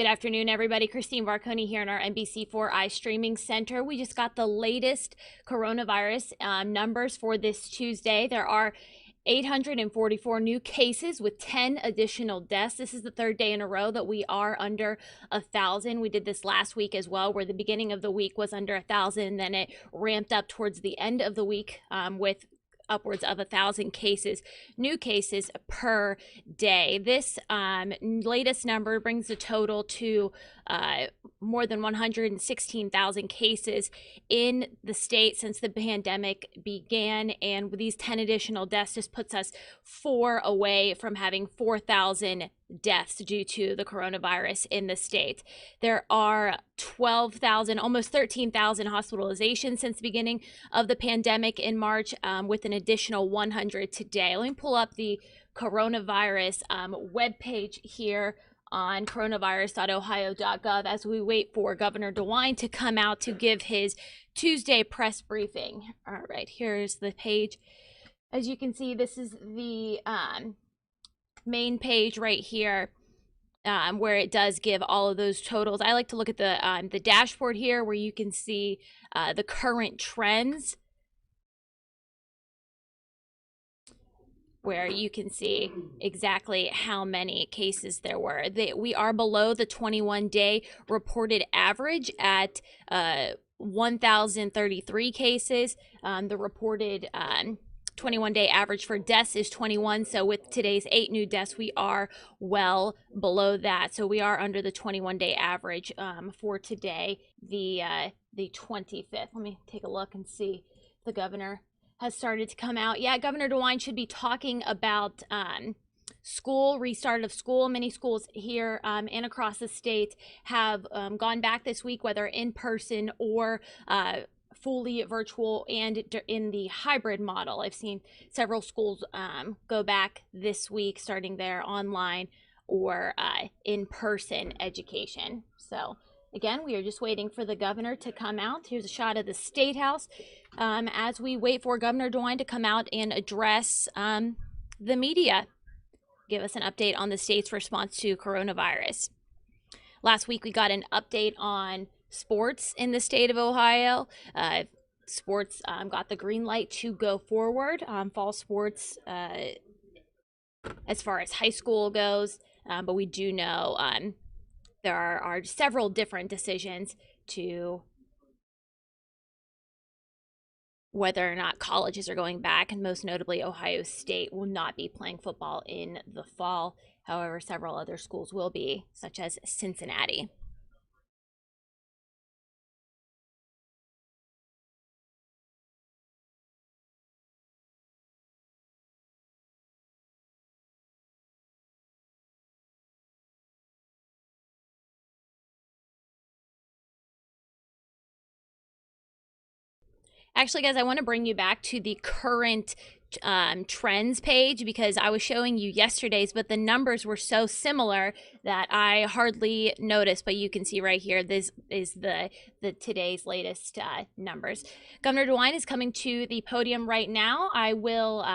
Good afternoon, everybody. Christine Varconi here in our NBC4i streaming center. We just got the latest coronavirus numbers for this Tuesday. There are 844 new cases with 10 additional deaths. This is the third day in a row that we are under 1,000. We did this last week as well, where the beginning of the week was under 1,000, and then it ramped up towards the end of the week with upwards of 1,000 cases, new cases per day. This latest number brings the total to more than 116,000 cases in the state since the pandemic began, and with these 10 additional deaths just puts us 4 away from having 4,000 deaths due to the coronavirus in the state. There are 12,000, almost 13,000 hospitalizations since the beginning of the pandemic in March, with an additional 100 today. Let me pull up the coronavirus webpage here on coronavirus.ohio.gov as we wait for Governor DeWine to come out to give his Tuesday press briefing. All right, here's the page. As you can see, this is the main page right here, where it does give all of those totals. I like to look at the dashboard here, where you can see the current trends, where you can see exactly how many cases there were. We are below the 21-day reported average at 1,033 cases. The reported 21-day average for deaths is 21. So with today's 8 new deaths, we are well below that. So we are under the 21-day average for today, the 25th. Let me take a look and see if the governor has started to come out. Yeah, Governor DeWine should be talking about school, restart of school. Many schools here and across the state have gone back this week, whether in person or fully virtual and in the hybrid model. I've seen several schools go back this week, starting their online or in-person education. So again, we are just waiting for the governor to come out. Here's a shot of the State House as we wait for Governor DeWine to come out and address the media, give us an update on the state's response to coronavirus. Last week, we got an update on sports in the state of Ohio. Sports got the green light to go forward. Fall sports, as far as high school goes, but we do know there are several different decisions to whether or not colleges are going back, and most notably Ohio State will not be playing football in the fall. However, several other schools will be, such as Cincinnati. Actually, guys, I want to bring you back to the current trends page, because I was showing you yesterday's, but the numbers were so similar that I hardly noticed. But you can see right here, this is the today's latest numbers. Governor DeWine is coming to the podium right now. I will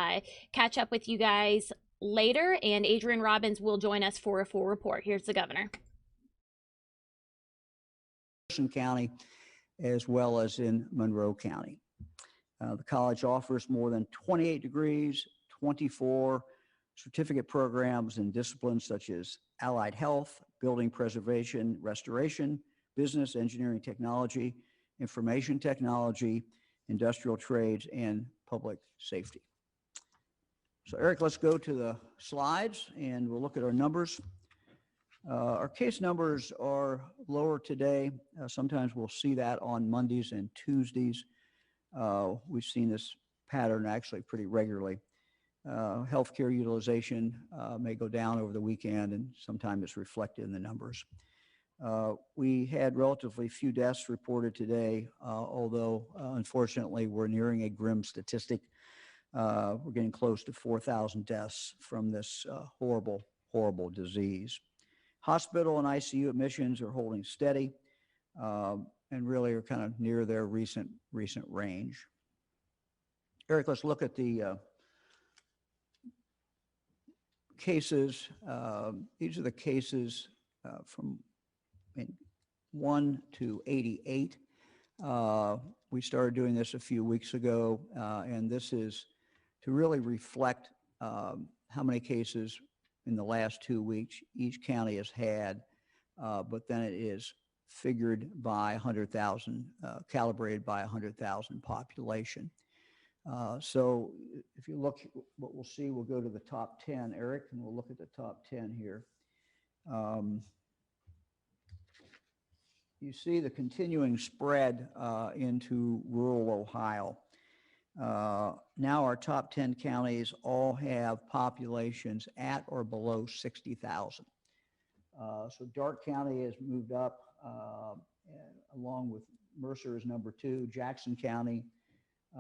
catch up with you guys later, and Adrian Robbins will join us for a full report. Here's the governor. County, as well as in Monroe County. The college offers more than 28 degrees, 24 certificate programs in disciplines such as allied health, building preservation, restoration, business, engineering technology, information technology, industrial trades, and public safety. So Eric, let's go to the slides and we'll look at our numbers. Our case numbers are lower today. Sometimes we'll see that on Mondays and Tuesdays. We've seen this pattern actually pretty regularly. Healthcare utilization may go down over the weekend, and sometimes it's reflected in the numbers. We had relatively few deaths reported today, although unfortunately we're nearing a grim statistic. We're getting close to 4,000 deaths from this horrible, horrible disease. Hospital and ICU admissions are holding steady and really are kind of near their recent range. Eric, let's look at the cases. These are the cases from 1 to 88. We started doing this a few weeks ago, and this is to really reflect how many cases in the last 2 weeks each county has had, but then it is figured by 100,000, calibrated by 100,000 population. So if you look, what we'll see, we'll go to the top 10, Eric, and we'll look at the top 10 here. You see the continuing spread into rural Ohio. Now our top 10 counties all have populations at or below 60,000. So Darke County has moved up along with Mercer is number 2, Jackson County,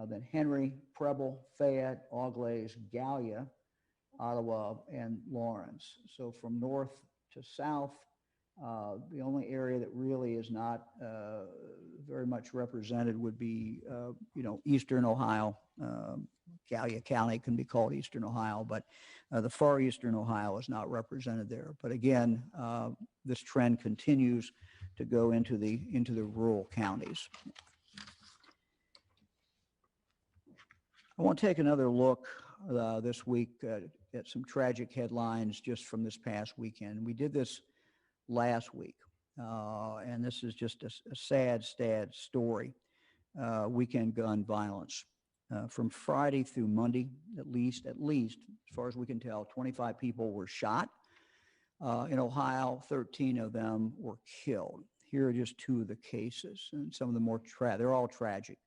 then Henry, Preble, Fayette, Auglaize, Gallia, Ottawa, and Lawrence. So from north to south, the only area that really is not very much represented would be, eastern Ohio. Gallia County can be called eastern Ohio, but the far eastern Ohio is not represented there. But again, this trend continues to go into the rural counties. I want to take another look this week at some tragic headlines just from this past weekend. We did this last week, and this is just a sad story. Weekend gun violence. From Friday through Monday, at least, as far as we can tell, 25 people were shot. In Ohio, 13 of them were killed. Here are just 2 of the cases, and some of them more they're all tragic,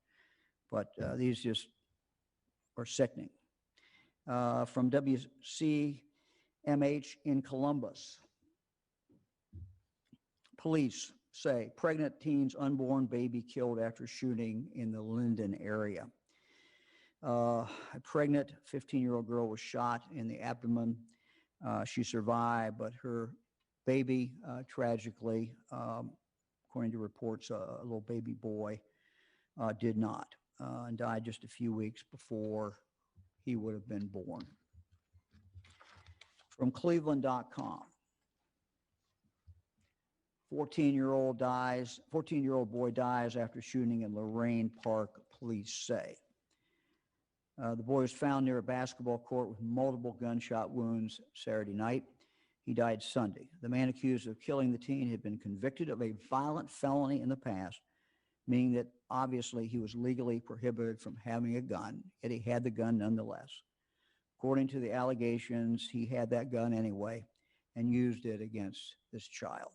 but these just are sickening. From WCMH in Columbus, police say pregnant teen's unborn baby killed after shooting in the Linden area. A pregnant 15-year-old girl was shot in the abdomen. She survived, but her baby, tragically, according to reports, a little baby boy, did not, and died just a few weeks before he would have been born. From Cleveland.com. 14-year-old boy dies after shooting in Lorraine Park, police say. The boy was found near a basketball court with multiple gunshot wounds Saturday night. He died Sunday. The man accused of killing the teen had been convicted of a violent felony in the past, meaning that obviously he was legally prohibited from having a gun, yet he had the gun nonetheless. According to the allegations, he had that gun anyway and used it against this child.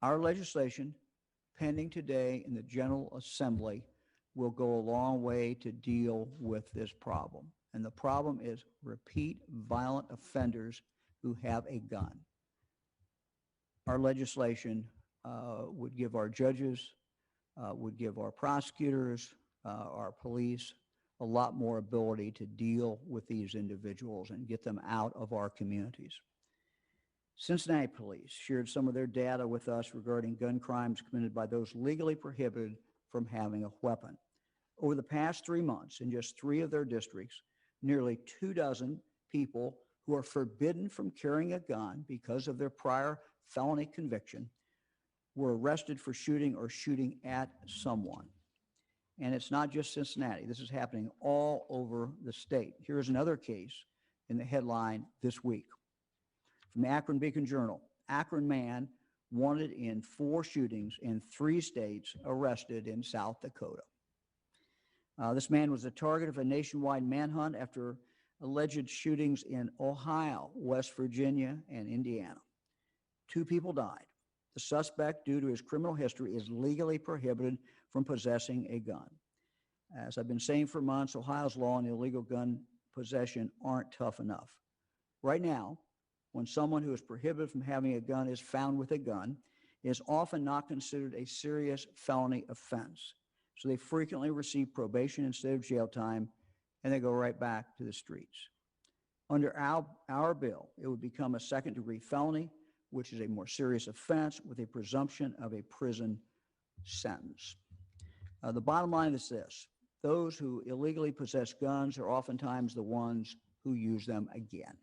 Our legislation pending today in the General Assembly will go a long way to deal with this problem. And the problem is repeat violent offenders who have a gun. Our legislation would give our judges, would give our prosecutors, our police a lot more ability to deal with these individuals and get them out of our communities. Cincinnati police shared some of their data with us regarding gun crimes committed by those legally prohibited from having a weapon. Over the past 3 months, in just 3 of their districts, nearly 24 people who are forbidden from carrying a gun because of their prior felony conviction were arrested for shooting or shooting at someone. And it's not just Cincinnati. This is happening all over the state. Here's another case in the headline this week. From the Akron Beacon Journal, Akron man wanted in 4 shootings in 3 states, arrested in South Dakota. This man was the target of a nationwide manhunt after alleged shootings in Ohio, West Virginia, and Indiana. 2 people died. The suspect, due to his criminal history, is legally prohibited from possessing a gun. As I've been saying for months, Ohio's law on illegal gun possession aren't tough enough. Right now, when someone who is prohibited from having a gun is found with a gun, it is often not considered a serious felony offense. So they frequently receive probation instead of jail time, and they go right back to the streets. Under our bill, it would become a second-degree felony, which is a more serious offense with a presumption of a prison sentence. The bottom line is this: those who illegally possess guns are oftentimes the ones who use them again.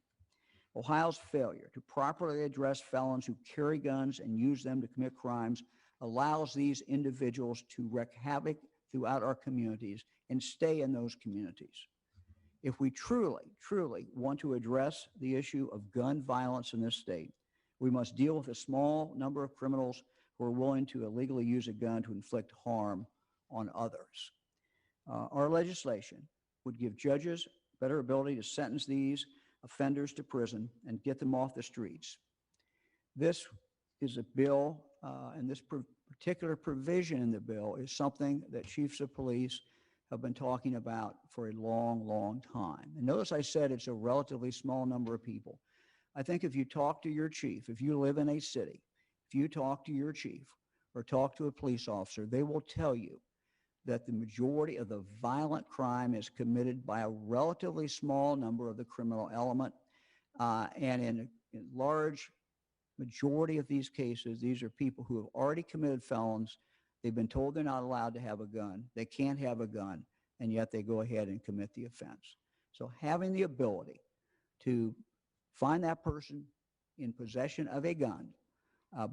Ohio's failure to properly address felons who carry guns and use them to commit crimes allows these individuals to wreak havoc throughout our communities and stay in those communities. If we truly want to address the issue of gun violence in this state, we must deal with a small number of criminals who are willing to illegally use a gun to inflict harm on others. Our legislation would give judges better ability to sentence these offenders to prison and get them off the streets. This is a bill, and this particular provision in the bill is something that chiefs of police have been talking about for a long time. And notice I said it's a relatively small number of people. I think if you talk to your chief, if you live in a city, if you talk to your chief or talk to a police officer, they will tell you that the majority of the violent crime is committed by a relatively small number of the criminal element. And in large majority of these cases, these are people who have already committed felons. They've been told they're not allowed to have a gun. They can't have a gun, and yet they go ahead and commit the offense. So having the ability to find that person in possession of a gun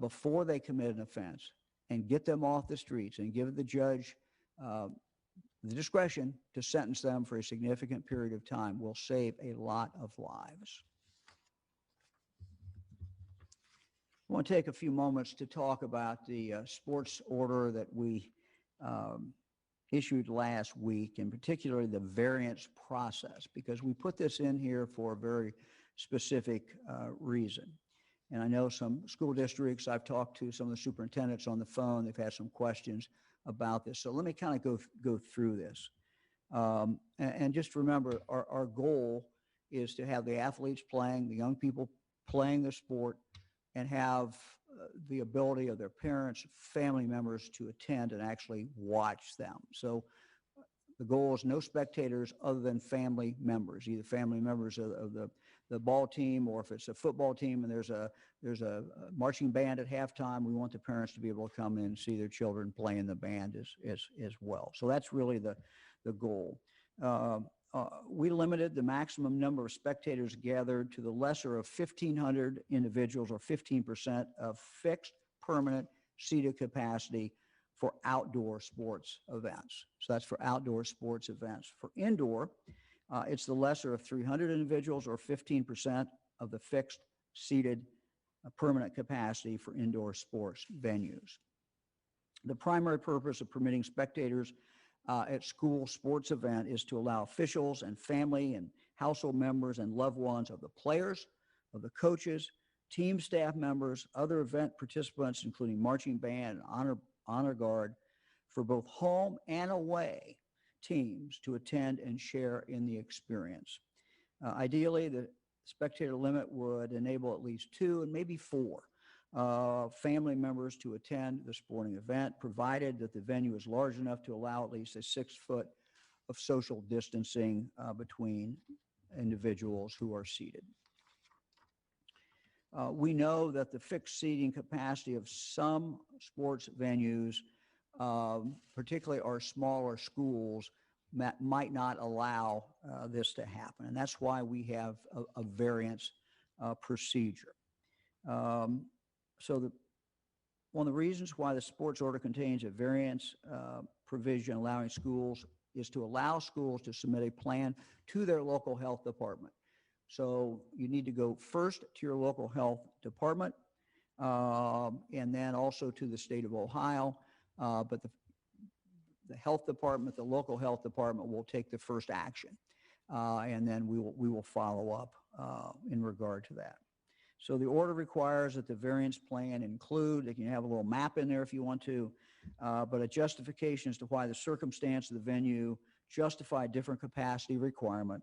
before they commit an offense and get them off the streets and give the judge the discretion to sentence them for a significant period of time will save a lot of lives. I want to take a few moments to talk about the sports order that we issued last week, and particularly the variance process, because we put this in here for a very specific reason. And I know some school districts, I've talked to some of the superintendents on the phone, they've had some questions about this. So let me kind of go through this. And just remember, our goal is to have the athletes playing, the young people playing the sport, and have the ability of their parents, family members to attend and actually watch them. So the goal is no spectators other than family members, either family members of the ball team, or if it's a football team and there's a marching band at halftime, we want the parents to be able to come in and see their children playing the band as well. So that's really the goal. We limited the maximum number of spectators gathered to the lesser of 1,500 individuals, or 15% of fixed permanent seated capacity for outdoor sports events. So that's for outdoor sports events. For indoor, it's the lesser of 300 individuals, or 15% of the fixed seated permanent capacity for indoor sports venues. The primary purpose of permitting spectators at school sports event is to allow officials and family and household members and loved ones of the players, of the coaches, team staff members, other event participants, including marching band and honor guard, for both home and away teams to attend and share in the experience. Ideally, the spectator limit would enable at least 2 and maybe 4 family members to attend the sporting event, provided that the venue is large enough to allow at least a 6 foot of social distancing between individuals who are seated. We know that the fixed seating capacity of some sports venues, particularly our smaller schools, might not allow this to happen. And that's why we have a variance procedure. So one of the reasons why the sports order contains a variance provision allowing schools is to allow schools to submit a plan to their local health department. So you need to go first to your local health department, and then also to the state of Ohio. But the health department, the local health department, will take the first action, and then we will follow up in regard to that. So the order requires that the variance plan include, you can have a little map in there if you want to, but a justification as to why the circumstance of the venue justify different capacity requirement.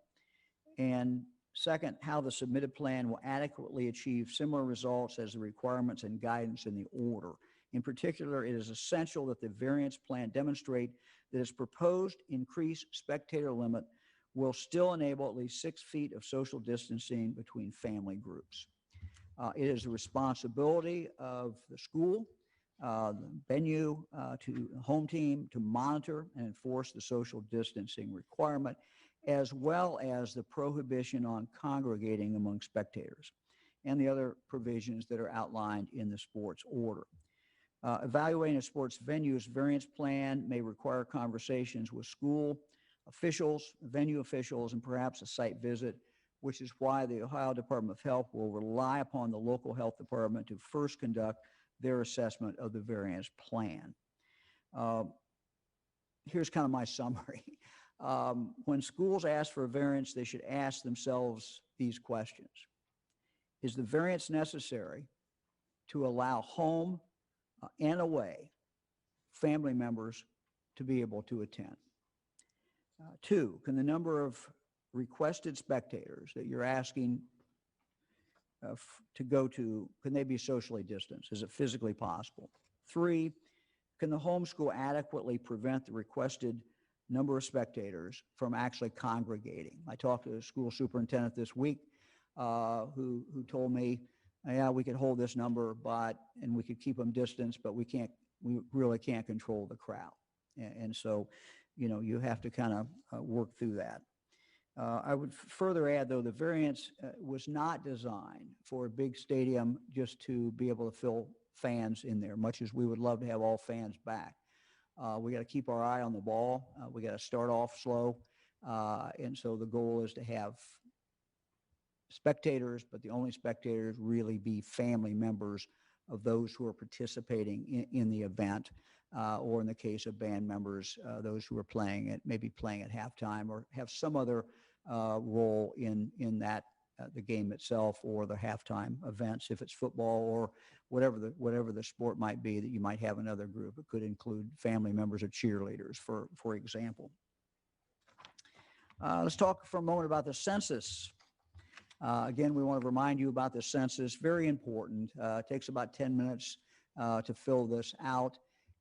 And second, how the submitted plan will adequately achieve similar results as the requirements and guidance in the order. In particular, it is essential that the variance plan demonstrate that its proposed increased spectator limit will still enable at least 6 feet of social distancing between family groups. It is the responsibility of the school, the venue, to the home team to monitor and enforce the social distancing requirement. as well as the prohibition on congregating among spectators and the other provisions that are outlined in the sports order. Evaluating a sports venue's variance plan may require conversations with school officials, venue officials, and perhaps a site visit, which is why the Ohio Department of Health will rely upon the local health department to first conduct their assessment of the variance plan. Here's kind of my summary. When schools ask for a variance, they should ask themselves these questions. Is the variance necessary to allow home and away family members to be able to attend? 2, can the number of requested spectators that you're asking to go to, can they be socially distanced? Is it physically possible? 3, can the homeschool adequately prevent the requested number of spectators from actually congregating? I talked to a school superintendent this week who told me, yeah, we could hold this number, and we could keep them distanced, but we really can't control the crowd. And so, you have to kind of work through that. I would further add, though, the variance was not designed for a big stadium just to be able to fill fans in there, much as we would love to have all fans back. We got to keep our eye on the ball. We got to start off slow. And so the goal is to have spectators, but the only spectators really be family members of those who are participating in the event, or in the case of band members, those who are maybe playing at halftime or have some other role in that the game itself or the halftime events, if it's football or whatever the sport might be, that you might have another group. It could include family members or cheerleaders, for example. Let's talk for a moment about the census. Again, we want to remind you about the census. Very important. It takes about 10 minutes to fill this out.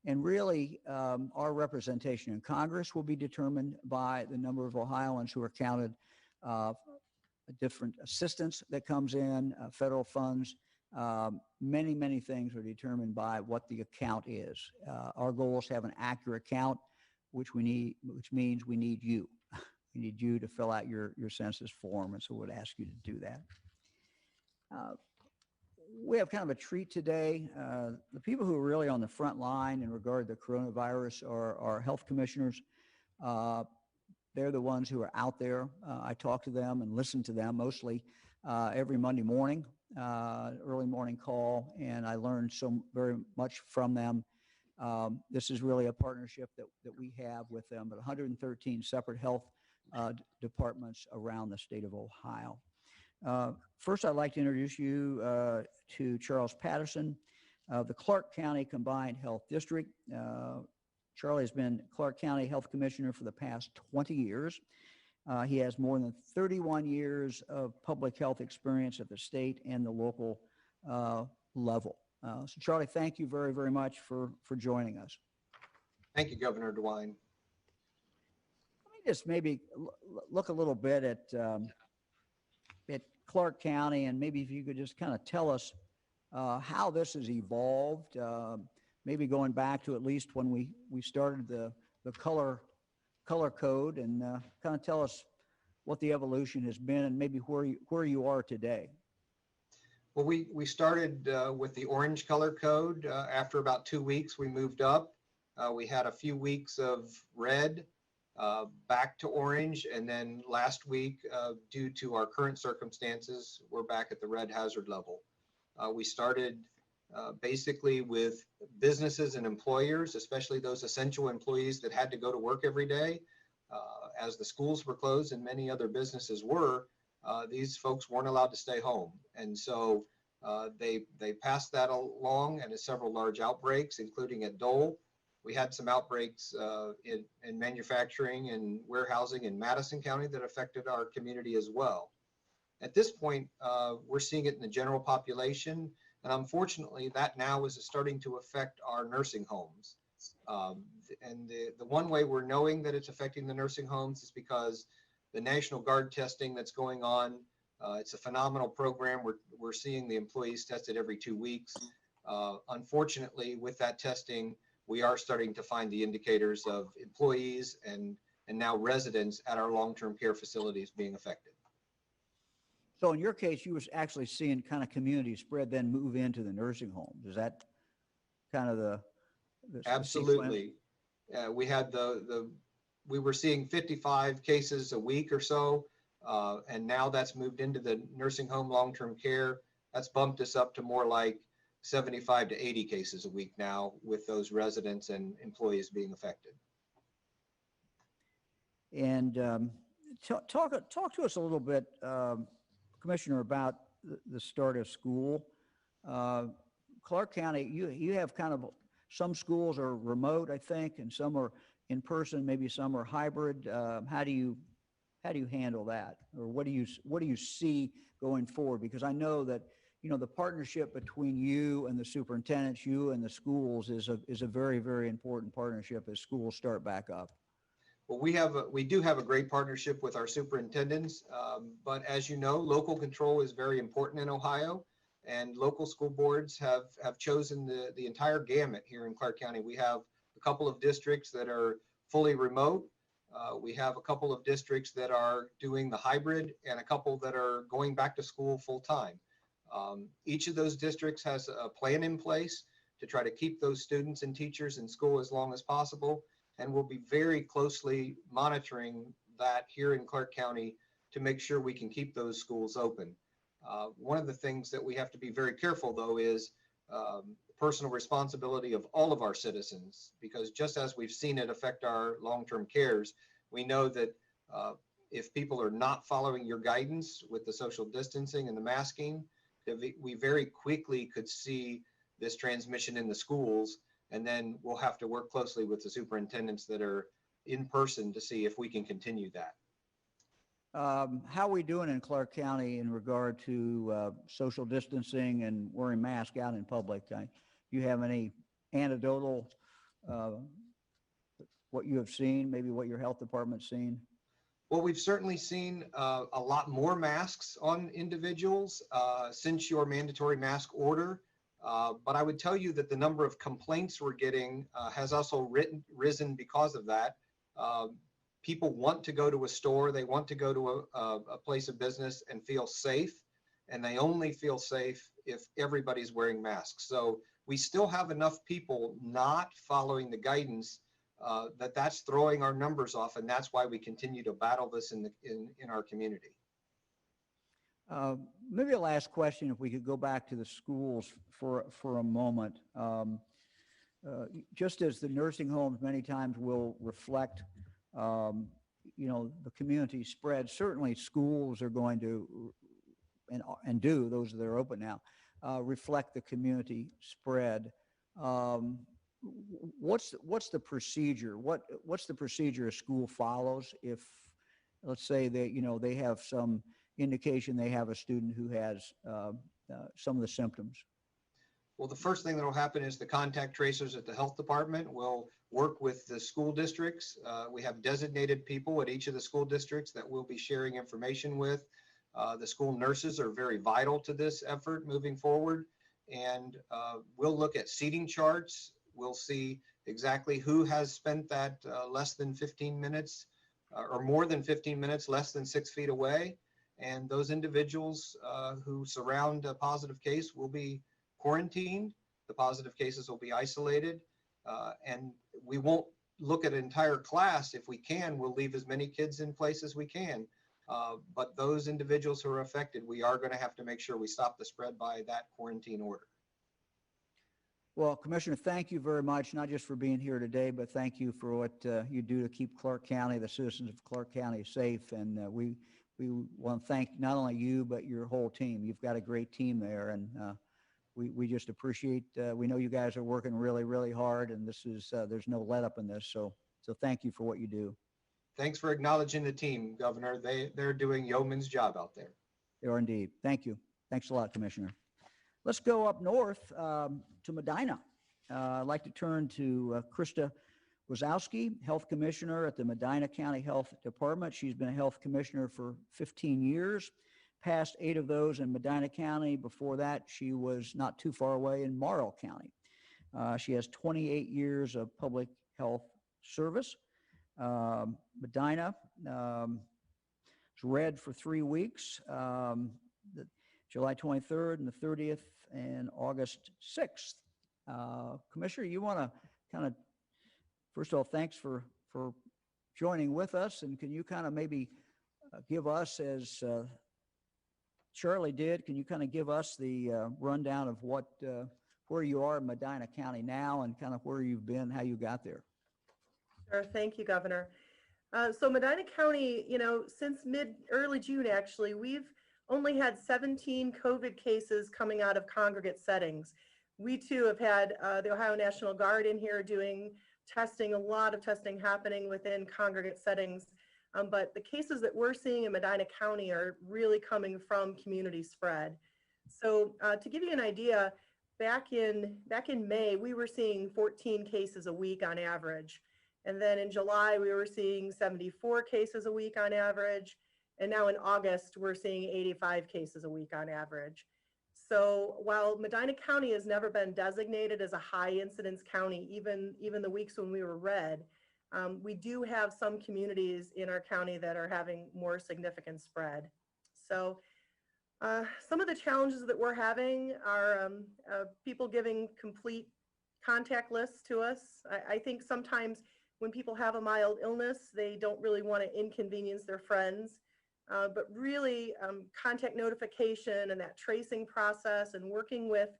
And really, our representation in Congress will be determined by the number of Ohioans who are counted, different assistance that comes in, federal funds. Many, many things are determined by what the account is. Our goal is to have an accurate count, which means we need you. We need you to fill out your census form, and so we'd ask you to do that. We have kind of a treat today. The people who are really on the front line in regard to the coronavirus are our health commissioners. They're the ones who are out there. I talk to them and listen to them mostly every Monday morning, early morning call, and I learn so very much from them. This is really a partnership that we have with them, but 113 separate health departments around the state of Ohio. First, I'd like to introduce you to Charles Patterson of the Clark County Combined Health District. Charlie has been Clark County Health Commissioner for the past 20 years. He has more than 31 years of public health experience at the state and the local level. So Charlie, thank you very, very much for joining us. Thank you, Governor DeWine. Let me just maybe look a little bit at Clark County, and maybe if you could just kind of tell us how this has evolved, maybe going back to at least when we started the color code, and kind of tell us what the evolution has been and maybe where you are today. Well, we started with the orange color code. After about 2 weeks, we moved up. We had a few weeks of red, back to orange, and then last week, due to our current circumstances, we're back at the red hazard level. We started basically with businesses and employers, especially those essential employees that had to go to work every day. As the schools were closed and many other businesses were, these folks weren't allowed to stay home. And so they passed that along, and several large outbreaks, including at Dole. We had some outbreaks in manufacturing and warehousing in Madison County that affected our community as well. At this point, we're seeing it in the general population, and unfortunately, that now is starting to affect our nursing homes. And the one way we're knowing that it's affecting the nursing homes is because the National Guard testing that's going on, it's a phenomenal program. We're seeing the employees tested every 2 weeks. Unfortunately, with that testing, we are starting to find the indicators of employees and and now residents at our long-term care facilities being affected. So in your case, you was actually seeing kind of community spread then move into the nursing homes. Is that kind of the Absolutely. We had we were seeing 55 cases a week or so, and now that's moved into the nursing home long-term care. That's bumped us up to more like 75 to 80 cases a week now, with those residents and employees being affected. And talk to us a little bit, Commissioner, about the start of school. Clark County, you have kind of, some schools are remote, I think, and some are in person, maybe some are hybrid. How do you handle that, or what do you see going forward? Because I know that, you know, the partnership between you and the superintendents, you and the schools is a very, very important partnership as schools start back up. Well, we do have a great partnership with our superintendents, but as you know, local control is very important in Ohio, and local school boards have chosen the entire gamut here in Clark County. We have a couple of districts that are fully remote. We have a couple of districts that are doing the hybrid, and a couple that are going back to school full time. Each of those districts has a plan in place to try to keep those students and teachers in school as long as possible. And we'll be very closely monitoring that here in Clark County to make sure we can keep those schools open. One of the things that we have to be very careful, though, is personal responsibility of all of our citizens, because just as we've seen it affect our long-term cares, we know that if people are not following your guidance with the social distancing and the masking, that we very quickly could see this transmission in the schools. And then we'll have to work closely with the superintendents that are in person to see if we can continue that. How are we doing in Clark County in regard to social distancing and wearing masks out in public? Do you have any anecdotal, what you have seen, maybe what your health department's seen? Well, we've certainly seen a lot more masks on individuals since your mandatory mask order. But I would tell you that the number of complaints we're getting has also risen because of that. People want to go to a store, they want to go to a place of business and feel safe, and they only feel safe if everybody's wearing masks. So we still have enough people not following the guidance that's throwing our numbers off, and that's why we continue to battle this in our community. Maybe a last question, if we could go back to the schools for a moment. Just as the nursing homes many times will reflect, you know, the community spread, certainly schools are going to, and do, those that are open now, reflect the community spread. What's the procedure? What's the procedure a school follows if, let's say that, you know, they have some indication they have a student who has some of the symptoms? Well, the first thing that will happen is the contact tracers at the health department will work with the school districts. We have designated people at each of the school districts that we'll be sharing information with. The school nurses are very vital to this effort moving forward. And we'll look at seating charts. We'll see exactly who has spent that less than 15 minutes or more than 15 minutes, less than 6 feet away. And those individuals who surround a positive case will be quarantined. The positive cases will be isolated. And we won't look at an entire class. If we can, we'll leave as many kids in place as we can. But those individuals who are affected, we are going to have to make sure we stop the spread by that quarantine order. Well, Commissioner, thank you very much, not just for being here today, but thank you for what you do to keep Clark County, the citizens of Clark County, safe. And we want to thank not only you, but your whole team. You've got a great team there, and we just appreciate, we know you guys are working really, really hard, and this is, there's no let up in this. So thank you for what you do. Thanks for acknowledging the team, Governor. They're doing yeoman's job out there. They are indeed. Thank you. Thanks a lot, Commissioner. Let's go up north to Medina. I'd like to turn to Krista Wazowski, Health Commissioner at the Medina County Health Department. She's been a Health Commissioner for 15 years, past 8 of those in Medina County. Before that, she was not too far away in Morrow County. She has 28 years of public health service. Medina, it's red for 3 weeks, July 23rd and the 30th and August 6th. Commissioner, you want to kind of, first of all, thanks for joining with us, and can you kind of maybe give us, as Charlie did, can you kind of give us the rundown of what where you are in Medina County now and kind of where you've been, how you got there? Sure. Thank you, Governor. So Medina County, since early June, actually, we've only had 17 COVID cases coming out of congregate settings. We too have had the Ohio National Guard in here doing testing, a lot of testing happening within congregate settings. But the cases that we're seeing in Medina County are really coming from community spread. So to give you an idea, back in May, we were seeing 14 cases a week on average. And then in July, we were seeing 74 cases a week on average. And now in August, we're seeing 85 cases a week on average. So while Medina County has never been designated as a high incidence county, even the weeks when we were red, we do have some communities in our county that are having more significant spread. So some of the challenges that we're having are people giving complete contact lists to us. I think sometimes when people have a mild illness, they don't really want to inconvenience their friends. But really, contact notification and that tracing process and working with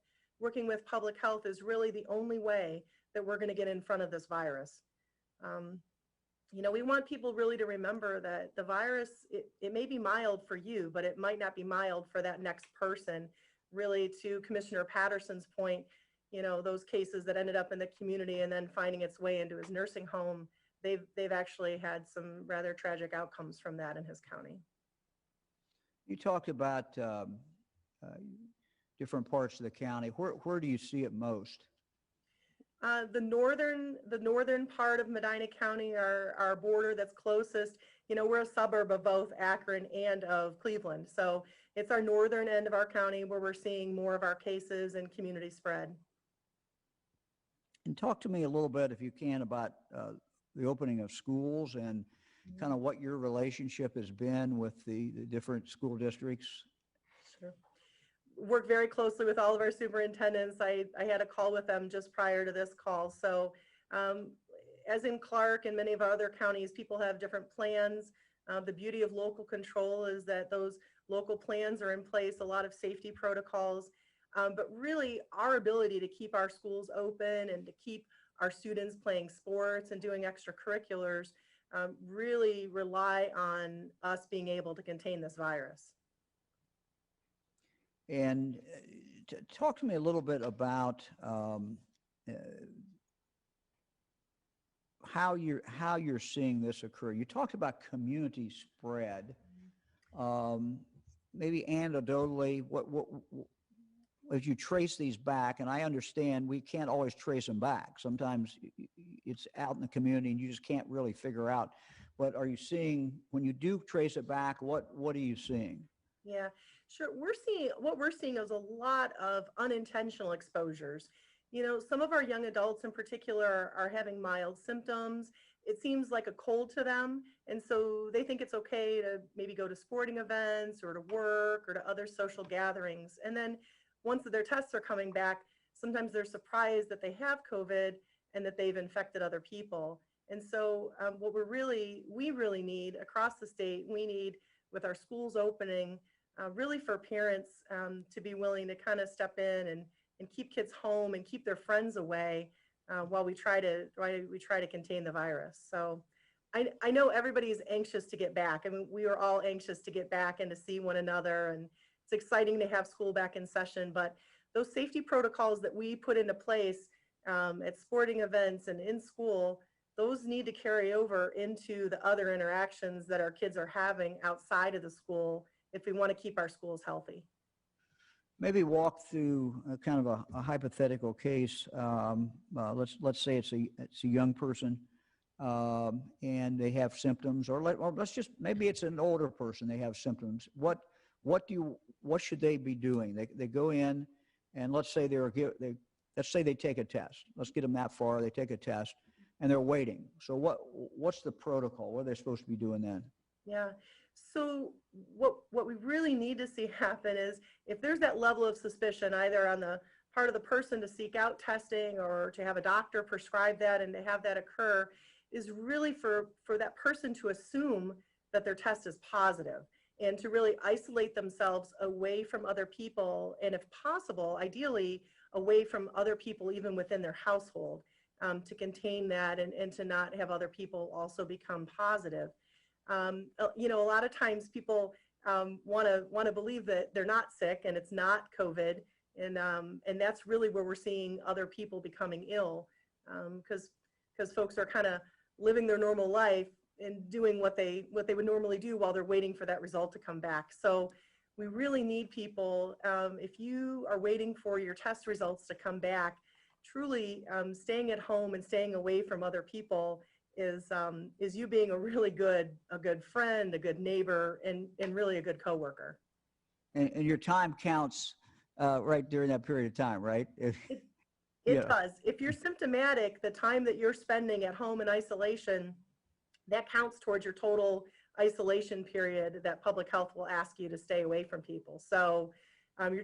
public health is really the only way that we're going to get in front of this virus. We want people really to remember that the virus, it may be mild for you, but it might not be mild for that next person. Really, to Commissioner Patterson's point, those cases that ended up in the community and then finding its way into his nursing home, they've actually had some rather tragic outcomes from that in his county. You talked about different parts of the county. Where do you see it most? The northern part of Medina County, our border that's closest, we're a suburb of both Akron and of Cleveland. So it's our northern end of our county where we're seeing more of our cases and community spread. And talk to me a little bit, if you can, about the opening of schools and kind of what your relationship has been with the different school districts. Sure. Work very closely with all of our superintendents. I had a call with them just prior to this call. So as in Clark and many of our other counties, people have different plans. The beauty of local control is that those local plans are in place, a lot of safety protocols. But really, our ability to keep our schools open and to keep our students playing sports and doing extracurriculars really rely on us being able to contain this virus. And talk to me a little bit about how you're seeing this occur. You talked about community spread. Maybe anecdotally, what as you trace these back, and I understand we can't always trace them back. Sometimes it's out in the community and you just can't really figure out. What are you seeing when you do trace it back? What are you seeing? Yeah, sure. What we're seeing is a lot of unintentional exposures. Some of our young adults in particular are having mild symptoms. It seems like a cold to them. And so they think it's okay to maybe go to sporting events or to work or to other social gatherings. And then once their tests are coming back, sometimes they're surprised that they have COVID and that they've infected other people. And so what we really need across the state, we need with our schools opening, really for parents to be willing to kind of step in and keep kids home and keep their friends away while we try to contain the virus. So I know everybody's anxious to get back. I mean, we are all anxious to get back and to see one another, and it's exciting to have school back in session, but those safety protocols that we put into place at sporting events and in school, those need to carry over into the other interactions that our kids are having outside of the school if we want to keep our schools healthy. Maybe walk through kind of a hypothetical case. Let's say it's a young person and they have symptoms, or let's just, maybe it's an older person, they have symptoms. What should they be doing? They go in and let's say they take a test. Let's get them that far. They take a test. and they're waiting. So what's the protocol? What are they supposed to be doing then? Yeah. So what we really need to see happen is if there's that level of suspicion, either on the part of the person to seek out testing or to have a doctor prescribe that and to have that occur, is really for that person to assume that their test is positive and to really isolate themselves away from other people, and if possible, ideally away from other people even within their household, to contain that and to not have other people also become positive. You know, a lot of times people want to believe that they're not sick and it's not COVID, and that's really where we're seeing other people becoming ill, because folks are kind of living their normal life and doing what they would normally do while they're waiting for that result to come back. So we really need people, if you are waiting for your test results to come back, truly staying at home and staying away from other people is you being a good friend, a good neighbor, and really a good coworker. And your time counts right during that period of time, right? It does. If you're symptomatic, the time that you're spending at home in isolation, that counts towards your total isolation period that public health will ask you to stay away from people. So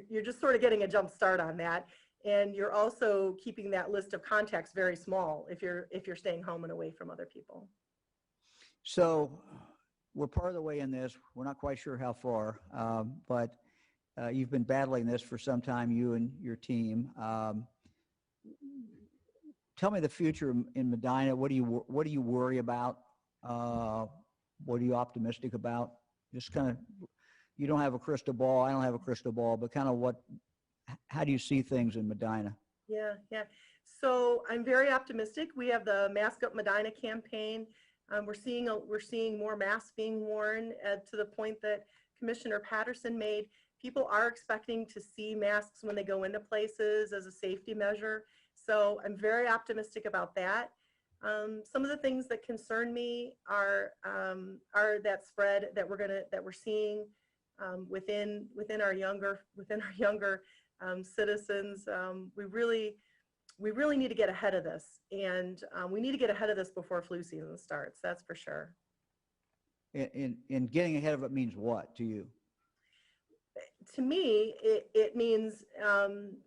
you're just sort of getting a jump start on that. And you're also keeping that list of contacts very small if you're staying home and away from other people. So we're part of the way in this. We're not quite sure how far, but you've been battling this for some time, you and your team. Tell me the future in Medina. What do you worry about? What are you optimistic about? Just kind of, you don't have a crystal ball. I don't have a crystal ball, but kind of how do you see things in Medina? Yeah. So I'm very optimistic. We have the Mask Up Medina campaign. We're seeing more masks being worn to the point that Commissioner Patterson made. People are expecting to see masks when they go into places as a safety measure. So I'm very optimistic about that. Some of the things that concern me are that spread that we're seeing within our younger citizens. We really need to get ahead of this, and we need to get ahead of this before flu season starts. That's for sure. And getting ahead of it means what to you? To me, it means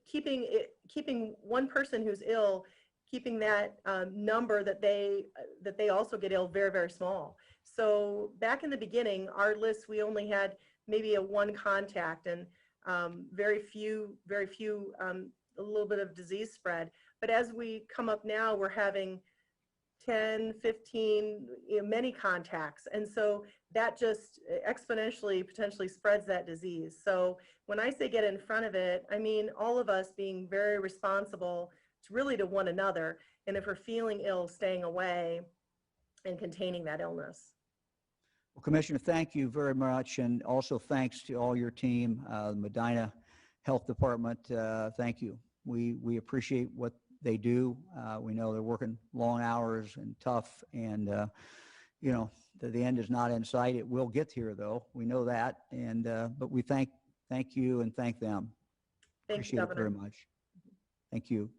keeping one person who's ill, keeping that number that they also get ill very, very small. So back in the beginning, our list, we only had maybe a one contact and very few, a little bit of disease spread. But as we come up now, we're having 10, 15, many contacts. And so that just exponentially potentially spreads that disease. So when I say get in front of it, I mean all of us being very responsible to one another. And if we're feeling ill, staying away and containing that illness. Well, Commissioner, thank you very much. And also thanks to all your team, the Medina Health Department. Thank you. We appreciate what they do. We know they're working long hours and tough, and the end is not in sight. It will get here, though. We know that, and but we thank you and thank them. Thank you, Appreciate it very much. Thank you.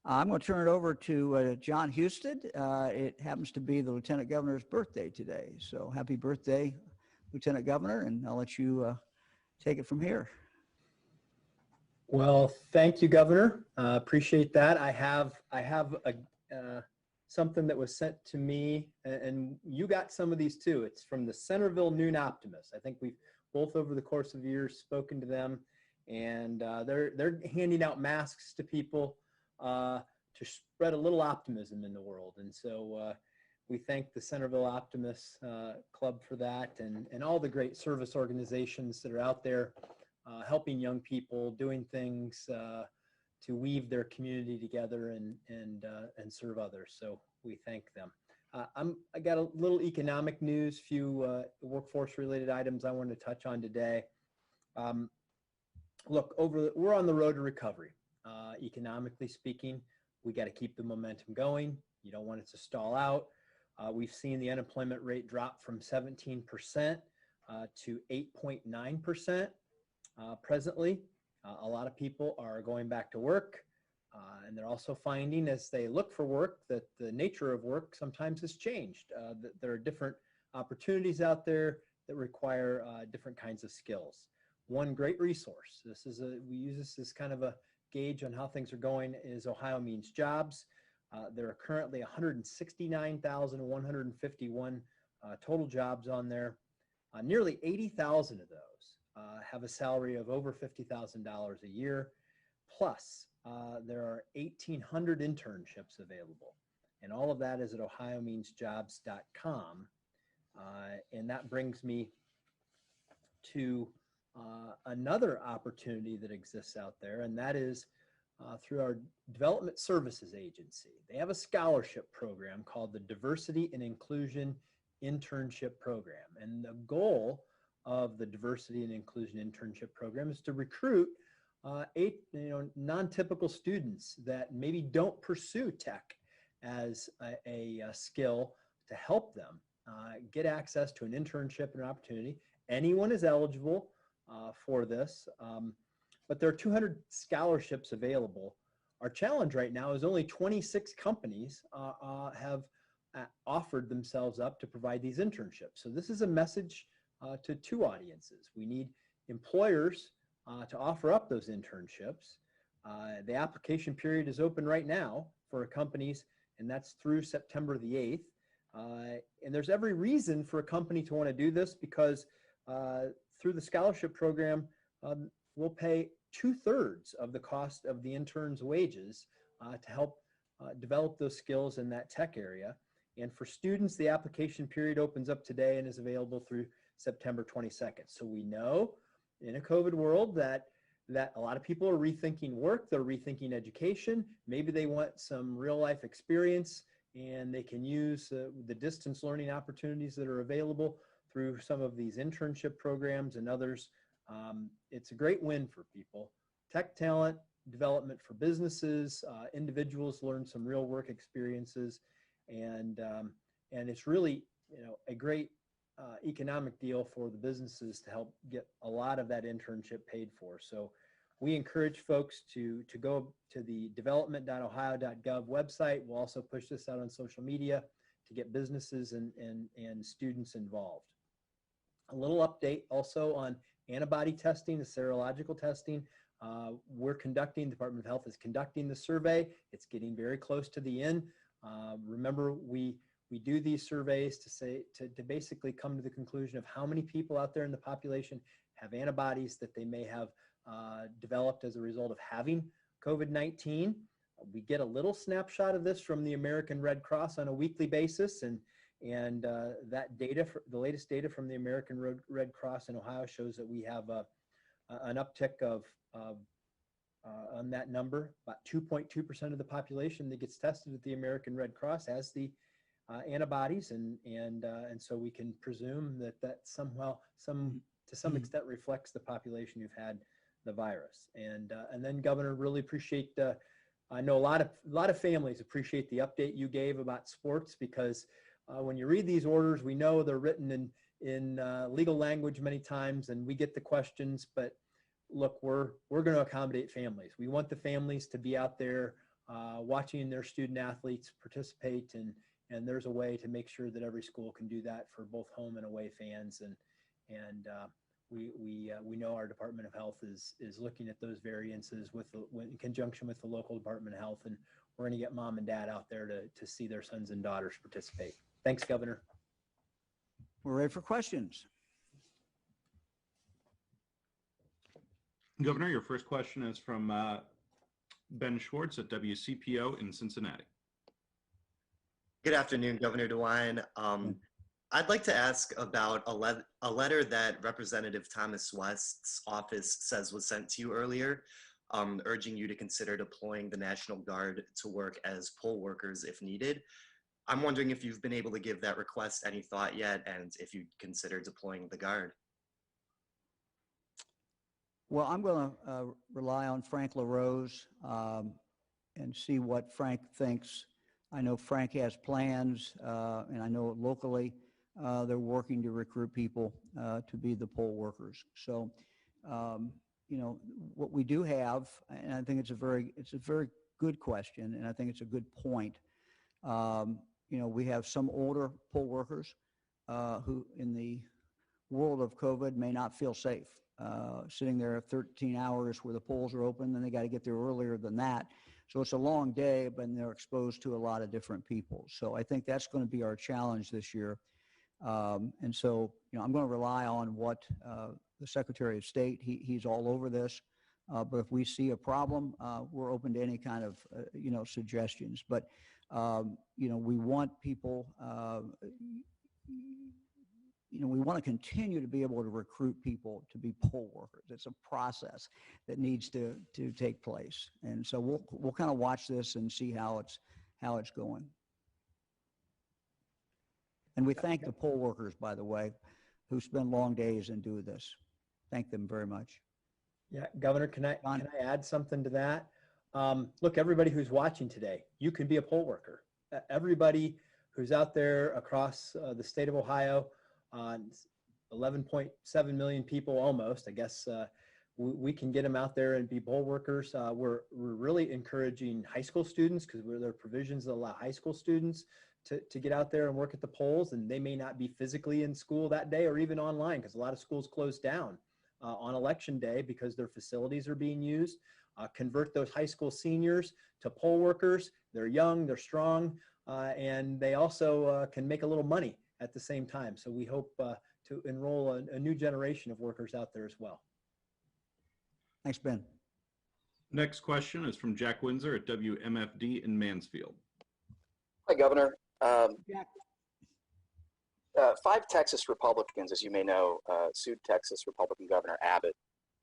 I'm going to turn it over to John Husted. It happens to be the Lieutenant Governor's birthday today, so happy birthday, Lieutenant Governor, and I'll let you take it from here. Well, thank you, Governor. Appreciate that. I have something that was sent to me, and you got some of these too. It's from the Centerville Noon Optimist. I think we've both over the course of years spoken to them, and they're handing out masks to people to spread a little optimism in the world. And so we thank the Centerville Optimist Club for that, and all the great service organizations that are out there helping young people, doing things to weave their community together and serve others. So we thank them. I got a little economic news, few workforce related items I wanted to touch on today. Look, we're on the road to recovery. Economically speaking, we got to keep the momentum going. You don't want it to stall out. We've seen the unemployment rate drop from 17% to 8.9%. Presently, a lot of people are going back to work. And they're also finding as they look for work that the nature of work sometimes has changed, that there are different opportunities out there that require different kinds of skills. One great resource, we use this as kind of a gauge on how things are going, is Ohio Means Jobs. There are currently 169,151 total jobs on there. Nearly 80,000 of those have a salary of over $50,000 a year. Plus, there are 1,800 internships available. And all of that is at ohiomeansjobs.com. And that brings me to another opportunity that exists out there, and that is through our Development Services Agency. They have a scholarship program called the Diversity and Inclusion Internship Program. And the goal of the Diversity and Inclusion Internship Program is to recruit non-typical students that maybe don't pursue tech as a skill, to help them get access to an internship and an opportunity. Anyone is eligible for this, but there are 200 scholarships available. Our challenge right now is only 26 companies have offered themselves up to provide these internships. So this is a message to two audiences. We need employers to offer up those internships. The application period is open right now for companies, and that's through September the 8th. And there's every reason for a company to want to do this, because through the scholarship program, we'll pay 2/3 of the cost of the intern's wages to help develop those skills in that tech area. And for students, the application period opens up today and is available through September 22nd. So we know in a COVID world that a lot of people are rethinking work, they're rethinking education. Maybe they want some real life experience, and they can use the distance learning opportunities that are available through some of these internship programs and others. It's a great win for people. Tech talent development for businesses, individuals learn some real work experiences, and it's really a great economic deal for the businesses to help get a lot of that internship paid for. So we encourage folks to go to the development.ohio.gov website. We'll also push this out on social media to get businesses and students involved. A little update also on antibody testing, the serological testing. The Department of Health is conducting the survey. It's getting very close to the end. Remember, we do these surveys to basically come to the conclusion of how many people out there in the population have antibodies that they may have developed as a result of having COVID-19. We get a little snapshot of this from the American Red Cross on a weekly basis, and that data, the latest data from the American Red Cross in Ohio, shows that we have an uptick of on that number. About 2.2% of the population that gets tested at the American Red Cross has the antibodies, and so we can presume that somehow to some extent reflects the population who've had the virus. And then, Governor, really appreciate. I know a lot of families appreciate the update you gave about sports, because when you read these orders, we know they're written in legal language many times, and we get the questions. But look, we're going to accommodate families. We want the families to be out there watching their student athletes participate, and there's a way to make sure that every school can do that for both home and away fans. And we know our Department of Health is looking at those variances in conjunction with the local Department of Health, and we're going to get mom and dad out there to see their sons and daughters participate. Thanks, Governor. We're ready for questions. Governor, your first question is from Ben Schwartz at WCPO in Cincinnati. Good afternoon, Governor DeWine. I'd like to ask about a letter that Representative Thomas West's office says was sent to you earlier, urging you to consider deploying the National Guard to work as poll workers if needed. I'm wondering if you've been able to give that request any thought yet, and if you'd consider deploying the Guard. Well, I'm going to rely on Frank LaRose and see what Frank thinks. I know Frank has plans, and I know locally they're working to recruit people to be the poll workers. So, what we do have, and I think it's a very good question, and I think it's a good point. We have some older poll workers who, in the world of COVID, may not feel safe sitting there 13 hours where the polls are open, and they got to get there earlier than that. So it's a long day, but they're exposed to a lot of different people. So I think that's going to be our challenge this year. And so, I'm going to rely on what the Secretary of State, he's all over this. But if we see a problem, we're open to any kind of, suggestions. But, we want people, we want to continue to be able to recruit people to be poll workers. It's a process that needs to take place. And so we'll kind of watch this and see how it's going. And we thank the poll workers, by the way, who spend long days and do this. Thank them very much. Yeah, Governor, can I add something to that? Look, everybody who's watching today, you can be a poll worker. Everybody who's out there across the state of Ohio, 11.7 million people almost, I guess, we can get them out there and be poll workers. We're really encouraging high school students, because there are provisions that allow high school students to get out there and work at the polls, and they may not be physically in school that day or even online, because a lot of schools close down on election day because their facilities are being used. Convert those high school seniors to poll workers. They're young, they're strong, and they also can make a little money at the same time. So we hope to enroll a new generation of workers out there as well. Thanks, Ben. Next question is from Jack Windsor at WMFD in Mansfield. Hi, Governor. Jack. 5 Texas Republicans, as you may know, sued Texas Republican Governor Abbott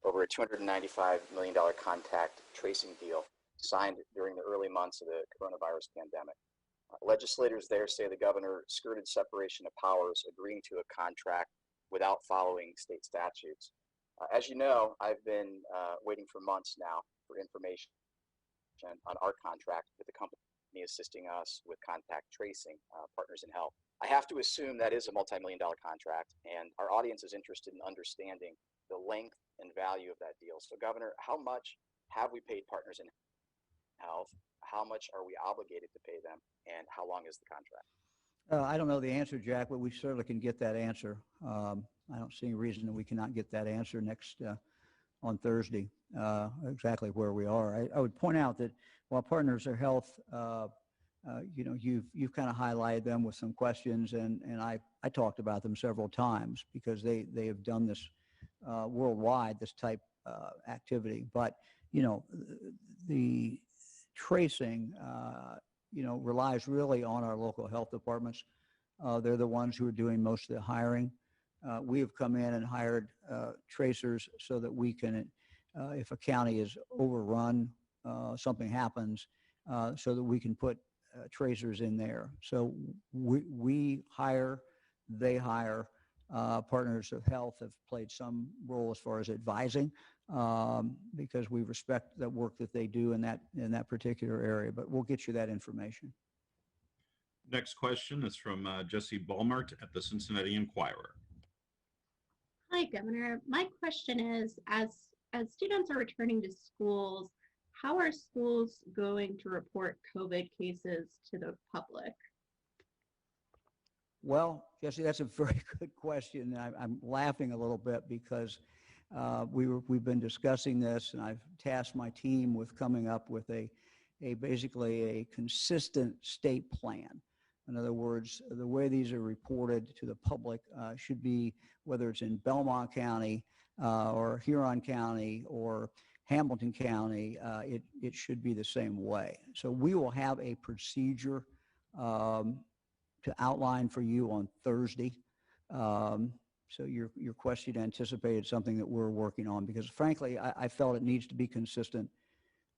over a $295 million contact tracing deal signed during the early months of the coronavirus pandemic. Legislators there say the governor skirted separation of powers, agreeing to a contract without following state statutes. As you know, I've been waiting for months now for information on our contract with the company assisting us with contact tracing, Partners in Health. I have to assume that is a multi-million-dollar contract, and our audience is interested in understanding the length and value of that deal. So, Governor, how much have we paid Partners in Health? How much are we obligated to pay them, and how long is the contract? I don't know the answer, Jack, but we certainly can get that answer. I don't see any reason that we cannot get that answer on Thursday, exactly where we are. I would point out that while Partners in Health, you've kind of highlighted them with some questions, and I talked about them several times because they have done this worldwide, this type activity. But, the tracing, relies really on our local health departments. They're the ones who are doing most of the hiring. We have come in and hired tracers so that we can, if a county is overrun, something happens, so that we can put tracers in there. So we hire, they hire. Partners of Health have played some role as far as advising, because we respect the work that they do in that particular area. But we'll get you that information. Next question is from Jesse Balmert at the Cincinnati Enquirer. Hi, Governor. My question is, as students are returning to schools, how are schools going to report COVID cases to the public? Well, Jesse, that's a very good question. I'm laughing a little bit because we've been discussing this, and I've tasked my team with coming up with basically a consistent state plan. In other words, the way these are reported to the public should be, whether it's in Belmont County or Huron County or Hamilton County, it should be the same way. So we will have a procedure to outline for you on Thursday. So your question anticipated something that we're working on, because frankly, I felt it needs to be consistent.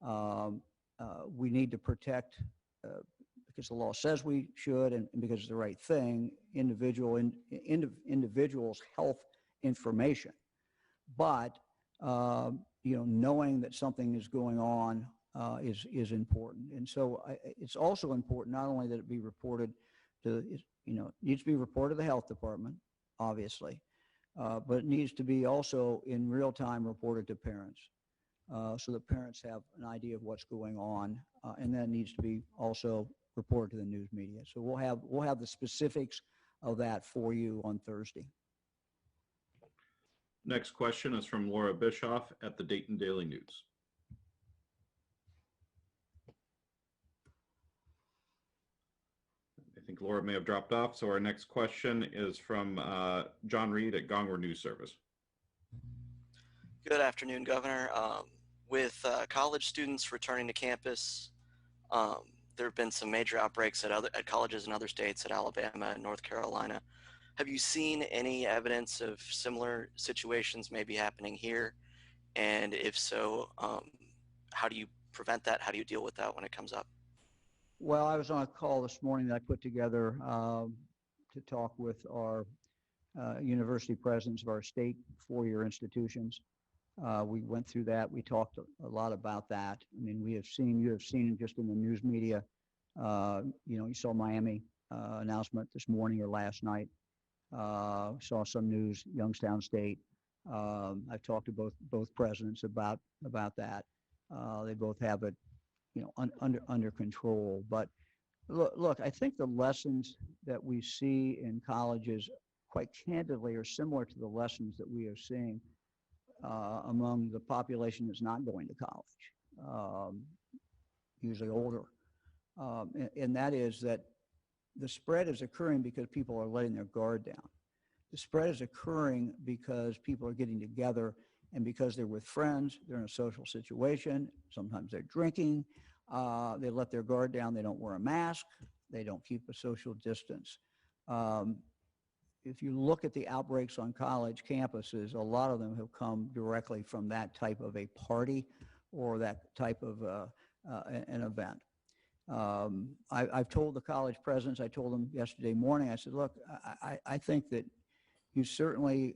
We need to protect, because the law says we should, and because it's the right thing, individuals' health information. But knowing that something is going on is important. And so it's also important not only that it be reported to, it needs to be reported to the health department, obviously, but it needs to be also in real time reported to parents. so that parents have an idea of what's going on, and that needs to be also reported to the news media. So we'll have the specifics of that for you on Thursday. Next question is from Laura Bischoff at the Dayton Daily News. I think Laura may have dropped off, so our next question is from John Reed at Gongwer News Service. Good afternoon, Governor. With college students returning to campus, there have been some major outbreaks at colleges in other states, at Alabama and North Carolina. Have you seen any evidence of similar situations maybe happening here? And if so, how do you prevent that? How do you deal with that when it comes up? Well, I was on a call this morning that I put together to talk with our university presidents of our state four-year institutions. We went through that. We talked a lot about that. I mean, you have seen just in the news media, you saw Miami announcement this morning or last night. Saw some news, Youngstown State. I've talked to both presidents about that. They both have it, under control. But look, I think the lessons that we see in colleges, quite candidly, are similar to the lessons that we are seeing among the population that's not going to college, usually older. And that is that the spread is occurring because people are letting their guard down. The spread is occurring because people are getting together and because they're with friends, they're in a social situation, sometimes they're drinking, they let their guard down, they don't wear a mask, they don't keep a social distance. If you look at the outbreaks on college campuses, a lot of them have come directly from that type of a party or that type of an event. I've told the college presidents, I told them yesterday morning, I said, look, I think that you certainly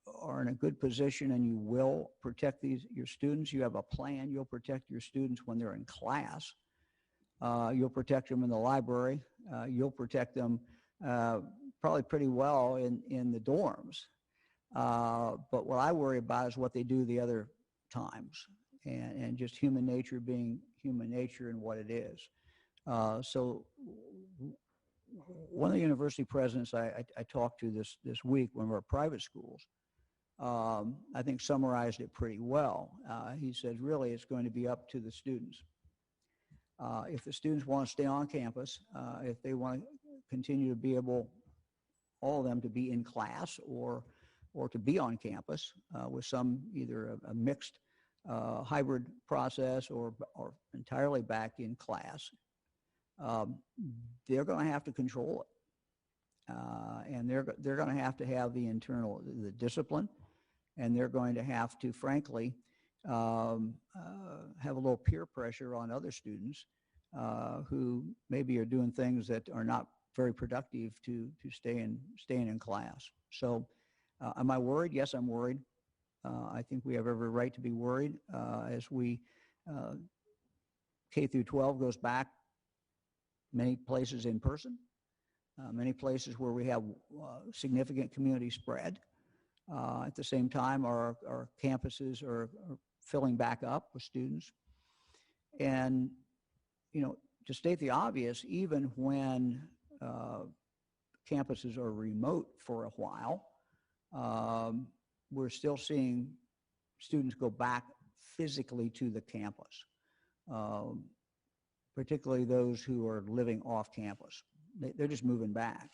are in a good position and you will protect your students. You have a plan. You'll protect your students when they're in class. You'll protect them in the library. You'll protect them probably pretty well in the dorms. But what I worry about is what they do the other times, and just human nature being human nature and what it is. So one of the university presidents I talked to this week, one of our private schools, I think summarized it pretty well. He said, really, it's going to be up to the students. If the students want to stay on campus, if they want to continue to be able, all of them, to be in class or to be on campus with some either a mixed hybrid process or entirely back in class, they're going to have to control it, and they're going to have the discipline, and they're going to have to, frankly, have a little peer pressure on other students who maybe are doing things that are not very productive to staying in class. So, am I worried? Yes, I'm worried. I think we have every right to be worried as we K through 12 goes back. Many places in person, many places where we have significant community spread. At the same time, our campuses are filling back up with students. And, to state the obvious, even when campuses are remote for a while, we're still seeing students go back physically to the campus. Particularly those who are living off campus. They're just moving back.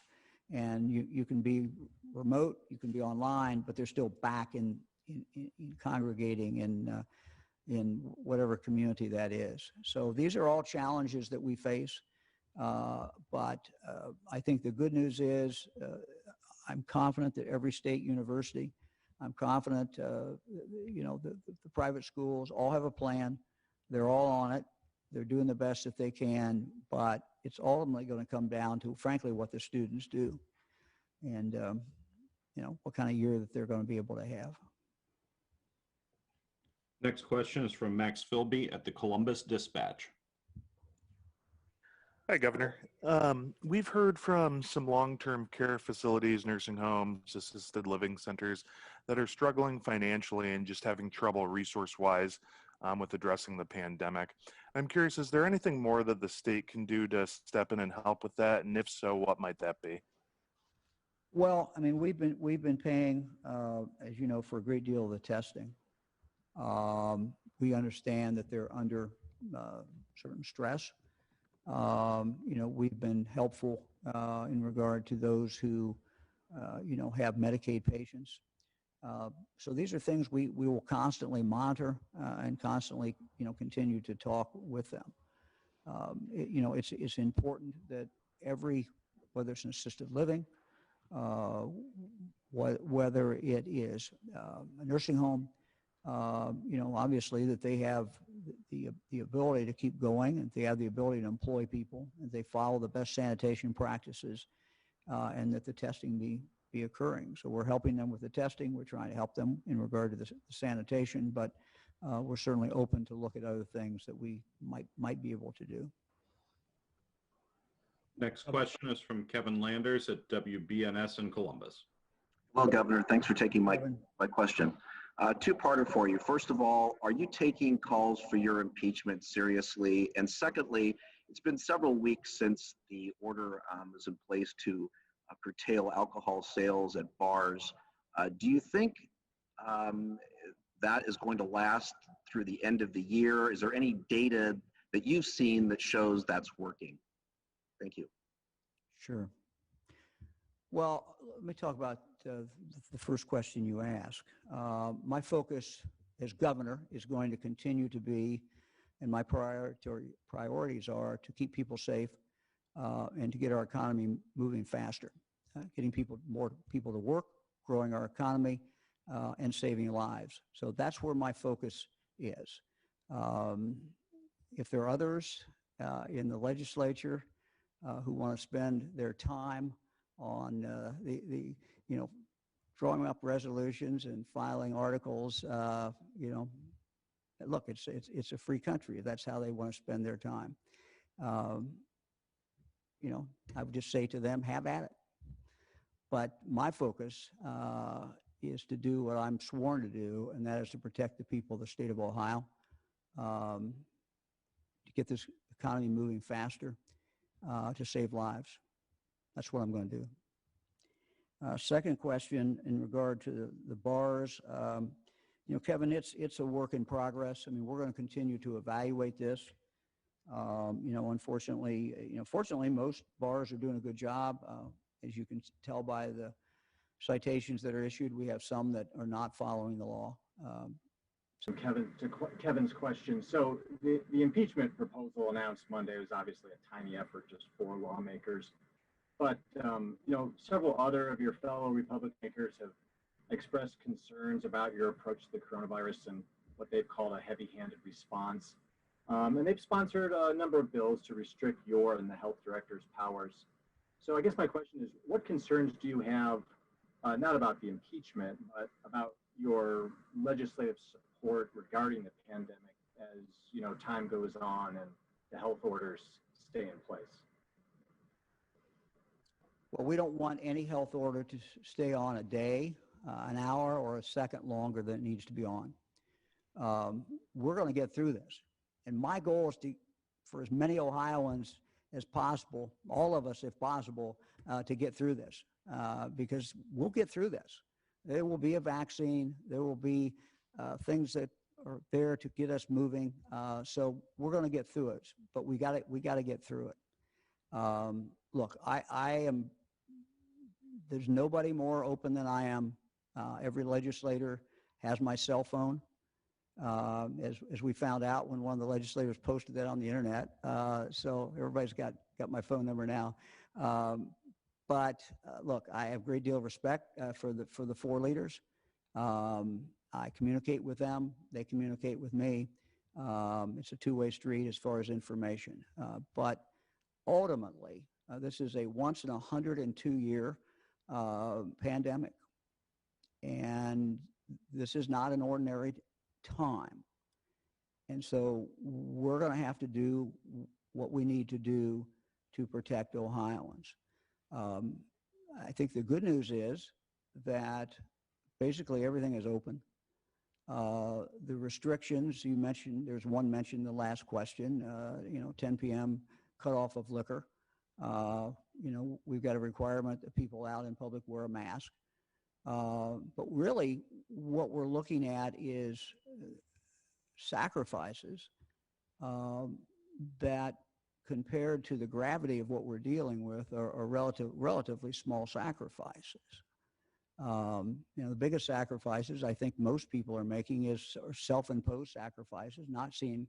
And you can be remote, you can be online, but they're still back in congregating in whatever community that is. So these are all challenges that we face. But I think the good news is I'm confident that every state university, I'm confident, the private schools all have a plan. They're all on it. They're doing the best that they can, but it's ultimately going to come down to, frankly, what the students do and, what kind of year that they're going to be able to have. Next question is from Max Philby at the Columbus Dispatch. Hi, Governor. We've heard from some long-term care facilities, nursing homes, assisted living centers that are struggling financially and just having trouble resource-wise with addressing the pandemic. I'm curious, is there anything more that the state can do to step in and help with that? And if so, what might that be? Well, I mean, we've been paying, as you know, for a great deal of the testing. We understand that they're under certain stress. We've been helpful in regard to those who, have Medicaid patients. So these are things we will constantly monitor and constantly, continue to talk with them. It's important that whether it's an assisted living, whether it is a nursing home, obviously that they have the ability to keep going, and they have the ability to employ people, and they follow the best sanitation practices, and that the testing be occurring. So we're helping them with the testing. We're trying to help them in regard to the sanitation, but we're certainly open to look at other things that we might be able to do. Next question is from Kevin Landers at WBNS in Columbus. Well, Governor, thanks for taking my question. Two-parter for you. First of all, are you taking calls for your impeachment seriously? And secondly, it's been several weeks since the order was in place to curtail alcohol sales at bars. Do you think that is going to last through the end of the year? Is there any data that you've seen that shows that's working? Thank you. Sure. Well, let me talk about the first question you asked. My focus as governor is going to continue to be, and my priorities are to keep people safe and to get our economy moving faster, getting more people to work, growing our economy, and saving lives. So that's where my focus is. If there are others in the legislature who want to spend their time on drawing up resolutions and filing articles, look, it's a free country. That's how they want to spend their time. I would just say to them, have at it. But my focus is to do what I'm sworn to do, and that is to protect the people of the state of Ohio, to get this economy moving faster, to save lives. That's what I'm going to do. Second question in regard to the bars, Kevin, it's a work in progress. I mean, we're going to continue to evaluate this. Unfortunately, fortunately, most bars are doing a good job. As you can tell by the citations that are issued, we have some that are not following the law. So Kevin's question. So the impeachment proposal announced Monday was obviously a tiny effort, just 4 lawmakers. But, several other of your fellow Republican makers have expressed concerns about your approach to the coronavirus and what they've called a heavy-handed response. And they've sponsored a number of bills to restrict your and the health director's powers. So I guess my question is, what concerns do you have, not about the impeachment, but about your legislative support regarding the pandemic as, time goes on and the health orders stay in place? Well, we don't want any health order to stay on a day, an hour, or a second longer than it needs to be on. We're going to get through this. And my goal is for as many Ohioans as possible, all of us if possible, to get through this, because we'll get through this. There will be a vaccine. There will be things that are there to get us moving. So we're going to get through it, but we got to get through it. Look, there's nobody more open than I am. Every legislator has my cell phone, as we found out when one of the legislators posted that on the internet. So everybody's got my phone number now. But look, I have a great deal of respect for the 4 leaders. I communicate with them. They communicate with me. It's a two-way street as far as information. But ultimately, this is a once in 102 year pandemic. And this is not an ordinary time. And so we're going to have to do what we need to do to protect Ohioans. I think the good news is that basically everything is open. The restrictions you mentioned, there's one mentioned in the last question, 10 p.m. cutoff of liquor. We've got a requirement that people out in public wear a mask. But really what we're looking at is sacrifices that compared to the gravity of what we're dealing with are relatively small sacrifices. The biggest sacrifices I think most people are making are self-imposed sacrifices, not seeing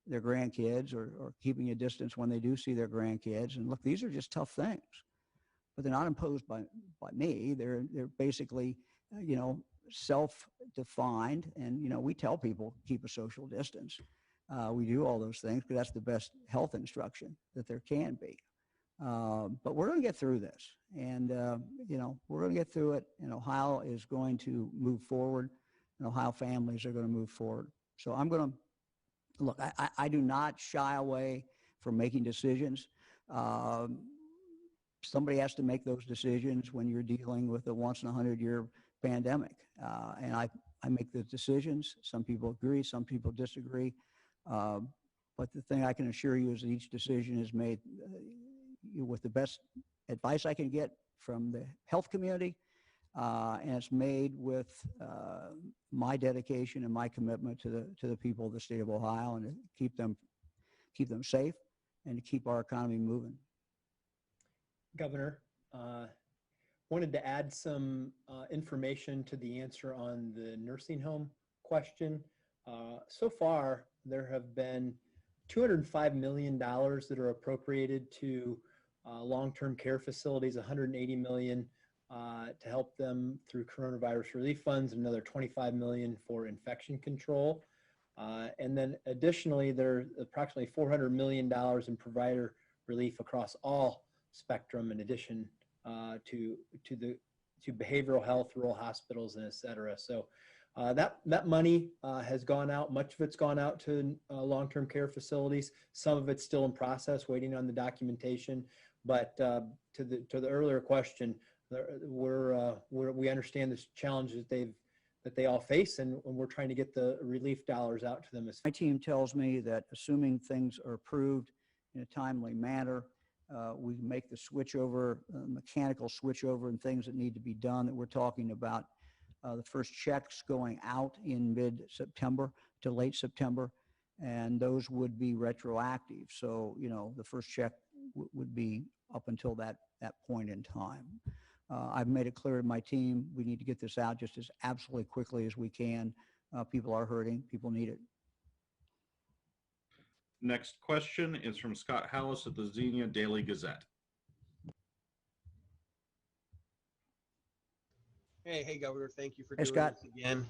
their grandkids or keeping a distance when they do see their grandkids. And look, these are just tough things, but they're not imposed by me. They're basically, self-defined. And, we tell people keep a social distance. We do all those things because that's the best health instruction that there can be. But we're going to get through this, and we're going to get through it, and Ohio is going to move forward, and Ohio families are going to move forward. So I'm going to look. I do not shy away from making decisions. Somebody has to make those decisions when you're dealing with a once in 100-year pandemic, and I make the decisions. Some people agree, some people disagree, but the thing I can assure you is that each decision is made with the best advice I can get from the health community, and it's made with my dedication and my commitment to the people of the state of Ohio, and to keep them safe and to keep our economy moving. Governor, wanted to add some information to the answer on the nursing home question. So far, there have been $205 million that are appropriated to long-term care facilities, $180 million to help them through coronavirus relief funds, another $25 million for infection control. And then additionally, there's approximately $400 million in provider relief across all spectrum, in addition to behavioral health, rural hospitals, and et cetera. So that money has gone out. Much of it's gone out to long-term care facilities. Some of it's still in process, waiting on the documentation. But to the earlier question, we understand the challenges that they all face, and we're trying to get the relief dollars out to them. My team tells me that assuming things are approved in a timely manner, we make the switchover, mechanical switchover, and things that need to be done that we're talking about. The first checks going out in mid-September to late September, and those would be retroactive. So, the first check would be up until that point in time. I've made it clear to my team we need to get this out just as absolutely quickly as we can. People are hurting. People need it. Next question is from Scott Hallis at the Xenia Daily Gazette. Hey, Governor, thank you for doing this again.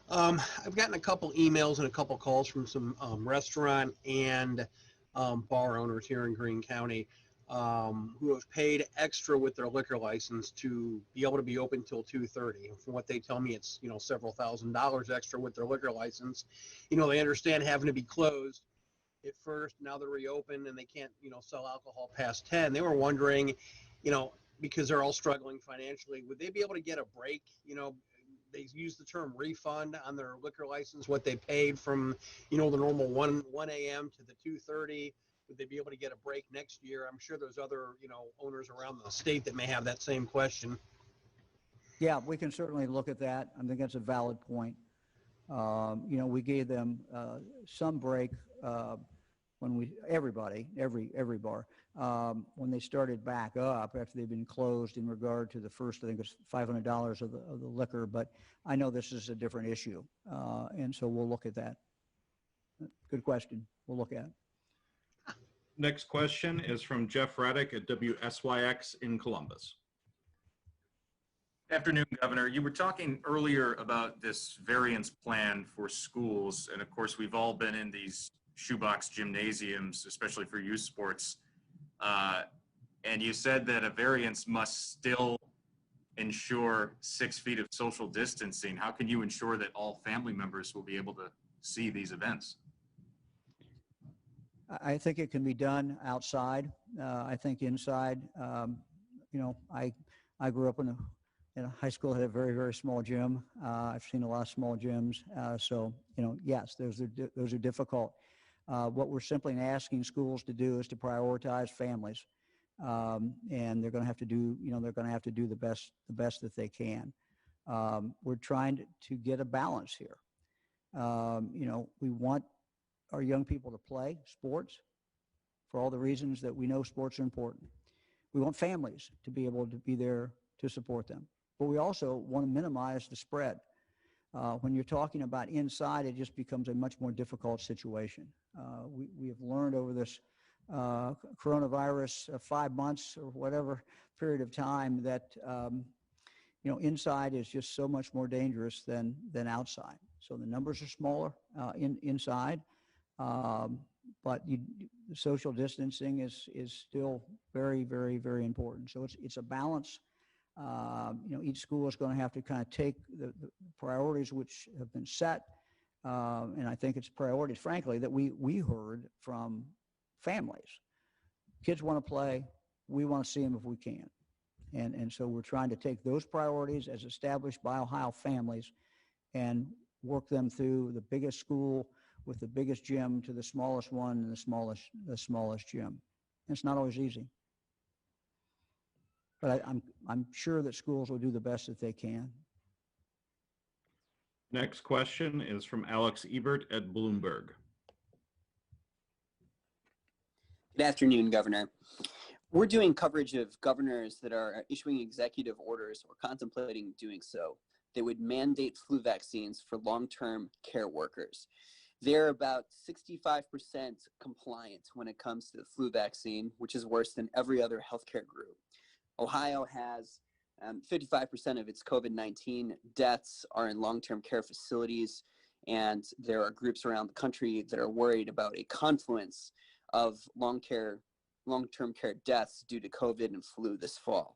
I've gotten a couple emails and a couple calls from some restaurant and bar owners here in Greene County who have paid extra with their liquor license to be able to be open till 2:30. And from what they tell me, it's several $1,000s extra with their liquor license. They understand having to be closed at first. Now they're reopened and they can't sell alcohol past 10. They were wondering, because they're all struggling financially, would they be able to get a break? They use the term refund on their liquor license, what they paid from, the normal 1 a.m. to the 2:30. Would they be able to get a break next year? I'm sure there's other, owners around the state that may have that same question. Yeah, we can certainly look at that. I think that's a valid point. We gave them some break when every bar, when they started back up after they've been closed in regard to the first, I think it's $500 of the liquor, but I know this is a different issue. And so we'll look at that. Good question. We'll look at it. Next question is from Jeff Raddick at WSYX in Columbus. Good afternoon, Governor. You were talking earlier about this variance plan for schools, and of course we've all been in these shoebox gymnasiums, especially for youth sports, and you said that a variance must still ensure 6 feet of social distancing. How can you ensure that all family members will be able to see these events? I think it can be done outside. I think inside, I grew up in a high school that had a very, very small gym. I've seen a lot of small gyms. So, yes, those are difficult. What we're simply asking schools to do is to prioritize families. And they're going to have to do, they're going to have to do the best that they can. We're trying to get a balance here. We want our young people to play sports for all the reasons that we know sports are important. We want families to be able to be there to support them. But we also want to minimize the spread. When you're talking about inside, it just becomes a much more difficult situation. We have learned over this coronavirus 5 months or whatever period of time that inside is just so much more dangerous than outside. So the numbers are smaller inside, but the social distancing is still very, very, very important. So it's a balance. Each school is going to have to kind of take the priorities which have been set, and I think it's priorities, frankly, that we heard from families. Kids want to play. We want to see them if we can. And so we're trying to take those priorities as established by Ohio families and work them through the biggest school with the biggest gym to the smallest one and the smallest gym. And it's not always easy. But I'm sure that schools will do the best that they can. Next question is from Alex Ebert at Bloomberg. Good afternoon, Governor. We're doing coverage of governors that are issuing executive orders or contemplating doing so that would mandate flu vaccines for long-term care workers. They're about 65% compliant when it comes to the flu vaccine, which is worse than every other healthcare group. Ohio has 55% of its COVID-19 deaths are in long-term care facilities, and there are groups around the country that are worried about a confluence of long-term care deaths due to COVID and flu this fall.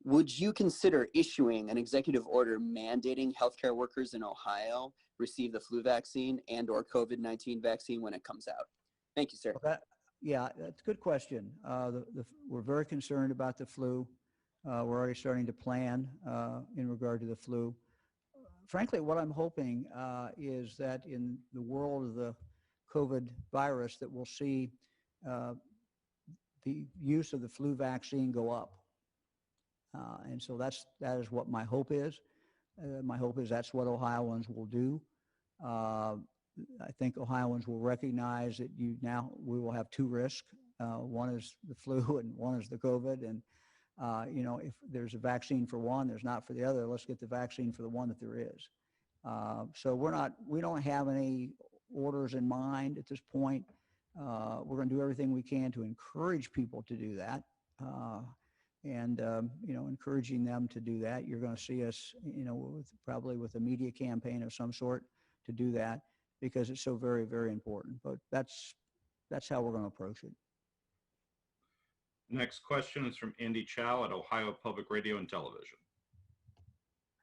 Would you consider issuing an executive order mandating healthcare workers in Ohio receive the flu vaccine and or COVID-19 vaccine when it comes out? Thank you, sir. Yeah, that's a good question. We're very concerned about the flu. We're already starting to plan in regard to the flu. Frankly, what I'm hoping is that in the world of the COVID virus that we'll see the use of the flu vaccine go up. And so that is what my hope is. My hope is that's what Ohioans will do. I think Ohioans will recognize that we will have two risks. One is the flu and one is the COVID. And, if there's a vaccine for one, there's not for the other. Let's get the vaccine for the one that there is. So we don't have any orders in mind at this point. We're going to do everything we can to encourage people to do that. Encouraging them to do that. You're going to see us, probably with a media campaign of some sort to do that because it's so very, very important. But that's how we're going to approach it. Next question is from Andy Chow at Ohio Public Radio and Television.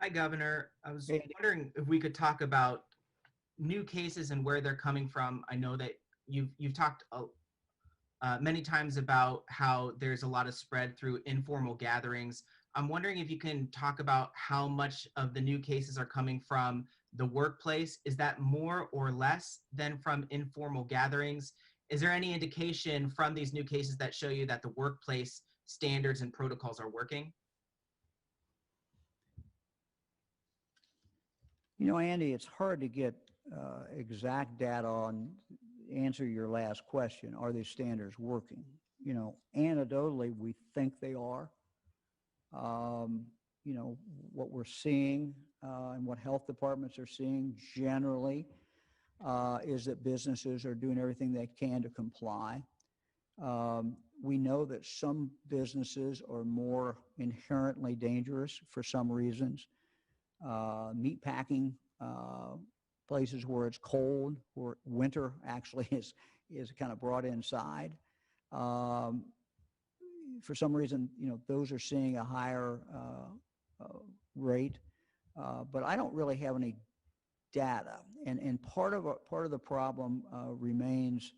Hi, Governor. I was wondering if we could talk about new cases and where they're coming from. I know that you've talked many times about how there's a lot of spread through informal gatherings. I'm wondering if you can talk about how much of the new cases are coming from the workplace. Is that more or less than from informal gatherings? Is there any indication from these new cases that show you that the workplace standards and protocols are working? Andy, it's hard to get exact data on answer your last question. Are these standards working? Anecdotally, we think they are. What we're seeing and what health departments are seeing generally is that businesses are doing everything they can to comply. We know that some businesses are more inherently dangerous for some reasons. Meat packing, places where it's cold, where winter actually is kind of brought inside. For some reason, those are seeing a higher rate, but I don't really have any data. And part of the problem remains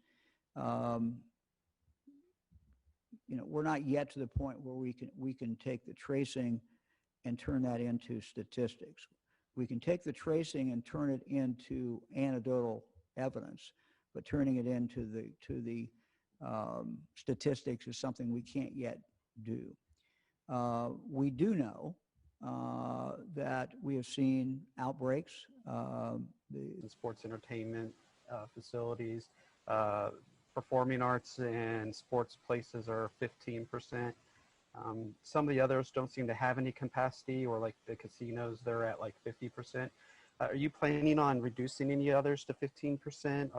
um, we're not yet to the point where we can take the tracing and turn that into statistics. We can take the tracing and turn it into anecdotal evidence, but turning it into the statistics is something we can't yet do. We do know that we have seen outbreaks. The sports entertainment facilities, performing arts and sports places are 15%. Some of the others don't seem to have any capacity, or like the casinos, they're at like 50%. Are you planning on reducing any others to 15%?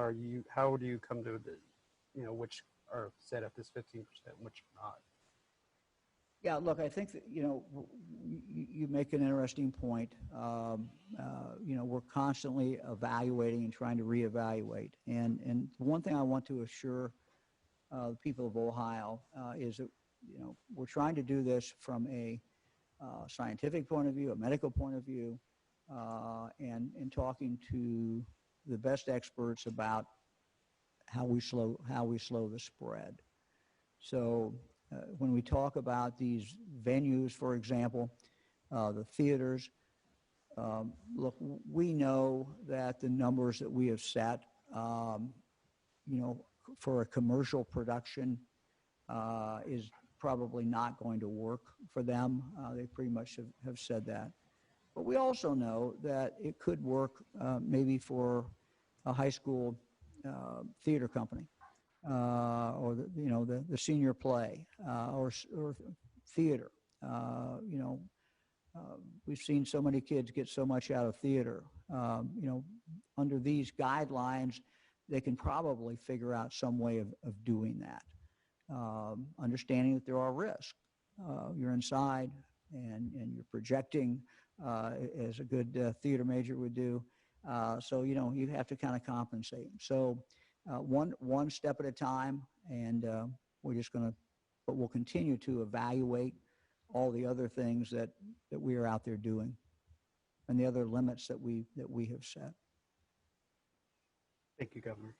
How do you come to the, which are set at this 15%, which not? Yeah, look, I think that, you make an interesting point. We're constantly evaluating and trying to reevaluate. And the one thing I want to assure the people of Ohio is that, we're trying to do this from a scientific point of view, a medical point of view, and talking to the best experts about how we slow the spread. So when we talk about these venues, for example, the theaters, look, we know that the numbers that we have set, for a commercial production is probably not going to work for them. They pretty much have said that. But we also know that it could work maybe for a high school theater company. Or the senior play or theater. We've seen so many kids get so much out of theater. Under these guidelines, they can probably figure out some way of doing that. Understanding that there are risks. You're inside and you're projecting as a good theater major would do. So you have to kind of compensate. So one step at a time, and we'll continue to evaluate all the other things that we are out there doing, and the other limits that we have set. Thank you, Governor.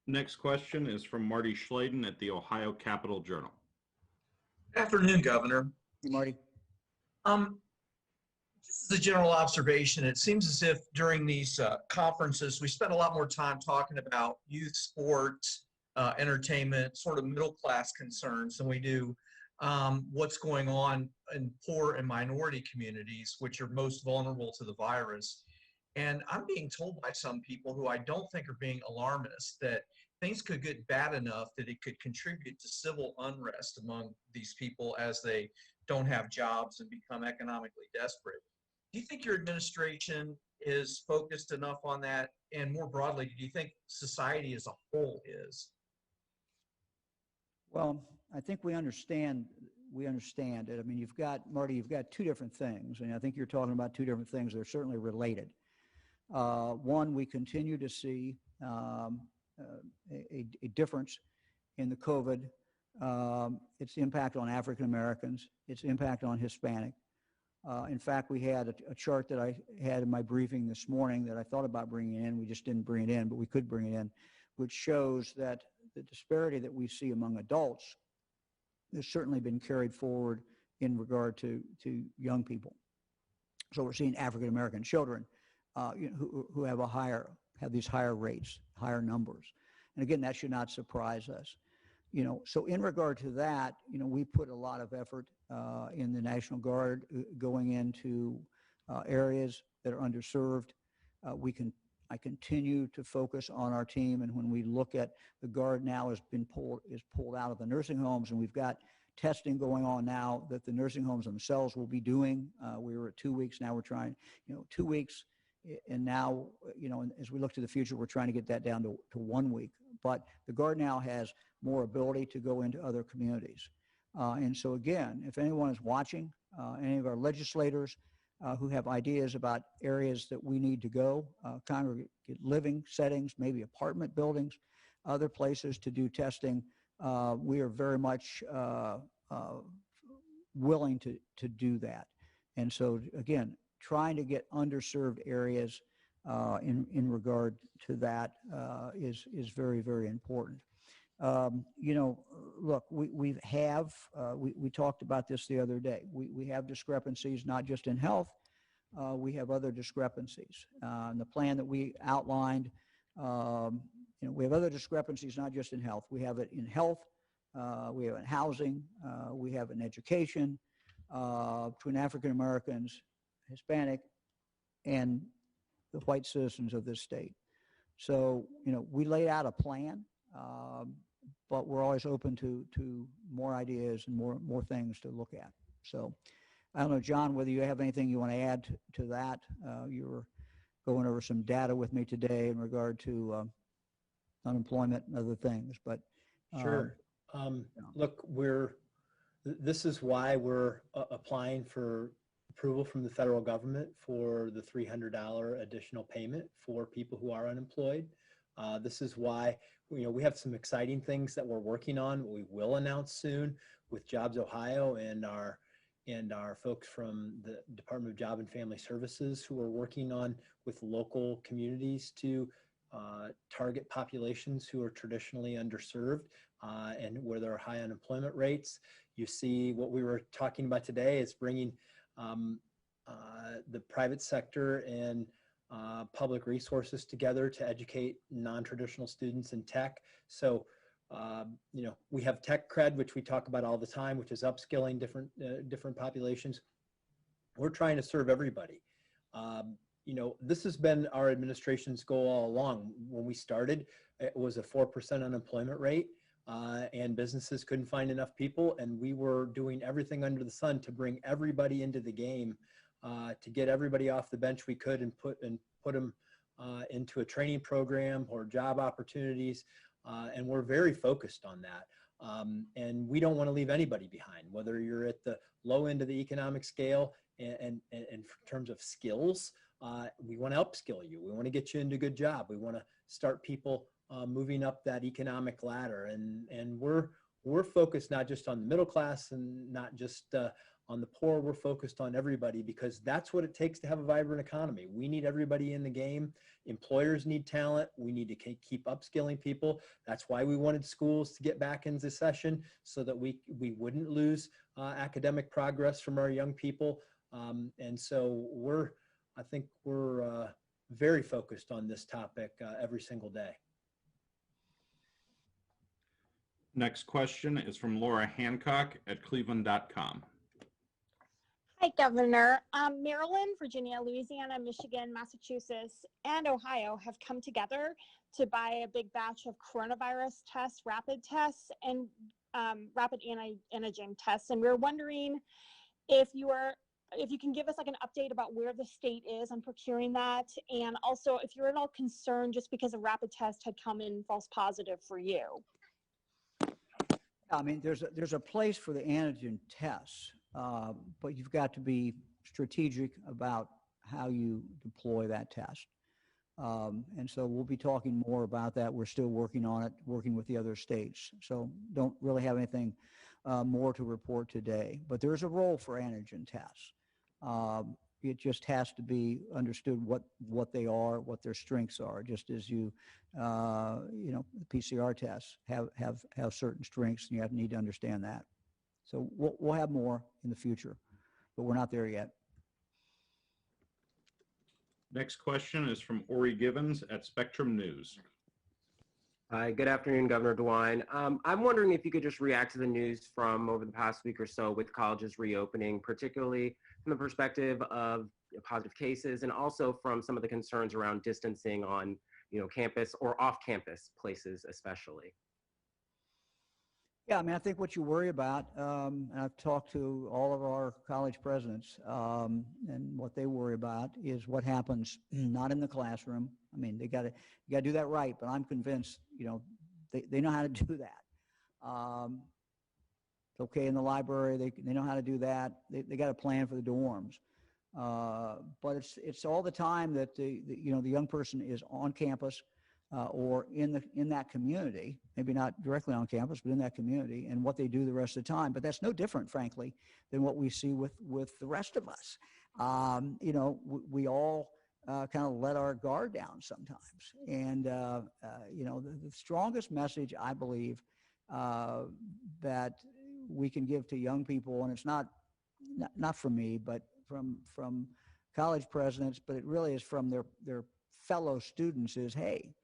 Next question is from Marty Schladen at the Ohio Capital Journal. Good afternoon, Governor. Hey, Marty. This is a general observation. It seems as if during these conferences, we spend a lot more time talking about youth sports, entertainment, sort of middle-class concerns than we do what's going on in poor and minority communities, which are most vulnerable to the virus. And I'm being told by some people who I don't think are being alarmist that things could get bad enough that it could contribute to civil unrest among these people as they don't have jobs and become economically desperate. Do you think your administration is focused enough on that? And more broadly, do you think society as a whole is? Well, I think we understand it. I mean, you've got two different things, and I think you're talking about two different things that are certainly related. One, we continue to see a difference in the COVID, its impact on African Americans, its impact on Hispanic. In fact, we had a chart that I had in my briefing this morning that I thought about bringing in. We just didn't bring it in, but we could bring it in, which shows that the disparity that we see among adults has certainly been carried forward in regard to young people. So we're seeing African American children who have these higher rates, higher numbers. And again, that should not surprise us. So in regard to that, we put a lot of effort in the National Guard going into areas that are underserved. I continue to focus on our team, and when we look at the Guard now is pulled out of the nursing homes, and we've got testing going on now that the nursing homes themselves will be doing. We were at 2 weeks, now we're trying, 2 weeks, and now, as we look to the future, we're trying to get that down to 1 week. But the Guard now has more ability to go into other communities. And so again, if anyone is watching, any of our legislators who have ideas about areas that we need to go, congregate living settings, maybe apartment buildings, other places to do testing, we are very much willing to do that. And so again, trying to get underserved areas in regard to that is very, very important. Look, we talked about this the other day. We have discrepancies not just in health. We have other discrepancies. In the plan that we outlined, we have other discrepancies not just in health. We have it in health, we have it in housing, we have it in education, between African Americans, Hispanic, and the white citizens of this state. So, we laid out a plan, but we're always open to more ideas and more things to look at. So, I don't know, John, whether you have anything you want to add to that. You were going over some data with me today in regard to unemployment and other things, but sure. Look, this is why we're applying for approval from the federal government for the $300 additional payment for people who are unemployed. This is why we have some exciting things that we're working on. We will announce soon with Jobs Ohio and our folks from the Department of Job and Family Services who are working on with local communities to target populations who are traditionally underserved and where there are high unemployment rates. You see what we were talking about today is bringing the private sector and public resources together to educate non-traditional students in tech. So, we have tech cred, which we talk about all the time, which is upskilling different populations. We're trying to serve everybody. This has been our administration's goal all along. When we started, it was a 4% unemployment rate, and businesses couldn't find enough people, and we were doing everything under the sun to bring everybody into the game, to get everybody off the bench we could and put them into a training program or job opportunities, and we're very focused on that. And we don't want to leave anybody behind, whether you're at the low end of the economic scale and in terms of skills. We want to upskill you. We want to get you into a good job. We want to start people moving up that economic ladder. And we're focused not just on the middle class and not just on the poor. We're focused on everybody because that's what it takes to have a vibrant economy. We need everybody in the game. Employers need talent. We need to keep upskilling people. That's why we wanted schools to get back into session so that we wouldn't lose academic progress from our young people. And so I think we're very focused on this topic every single day. Next question is from Laura Hancock at cleveland.com. Hi, Governor. Maryland, Virginia, Louisiana, Michigan, Massachusetts, and Ohio have come together to buy a big batch of coronavirus tests, rapid tests, and rapid antigen tests. And we're wondering if you can give us like an update about where the state is on procuring that, and also if you're at all concerned just because a rapid test had come in false positive for you. I mean, there's a place for the antigen tests. But you've got to be strategic about how you deploy that test. And so we'll be talking more about that. We're still working on it, working with the other states. So don't really have anything more to report today. But there's a role for antigen tests. It just has to be understood what they are, what their strengths are, just as the PCR tests have certain strengths, and you need to understand that. So we'll have more in the future, but we're not there yet. Next question is from Ori Gibbons at Spectrum News. Hi, good afternoon, Governor DeWine. I'm wondering if you could just react to the news from over the past week or so with colleges reopening, particularly from the perspective of positive cases and also from some of the concerns around distancing on campus or off-campus places especially. Yeah, I mean, I think what you worry about, and I've talked to all of our college presidents, and what they worry about is what happens not in the classroom. I mean, you got to do that right, but I'm convinced, they know how to do that. It's okay in the library. They know how to do that. They got a plan for the dorms. But it's all the time that the young person is on campus. Or in that community, maybe not directly on campus, but in that community, and what they do the rest of the time. But that's no different, frankly, than what we see with the rest of us. We all kind of let our guard down sometimes. And, the strongest message I believe that we can give to young people, and it's not from me, but from college presidents, but it really is from their fellow students is, hey,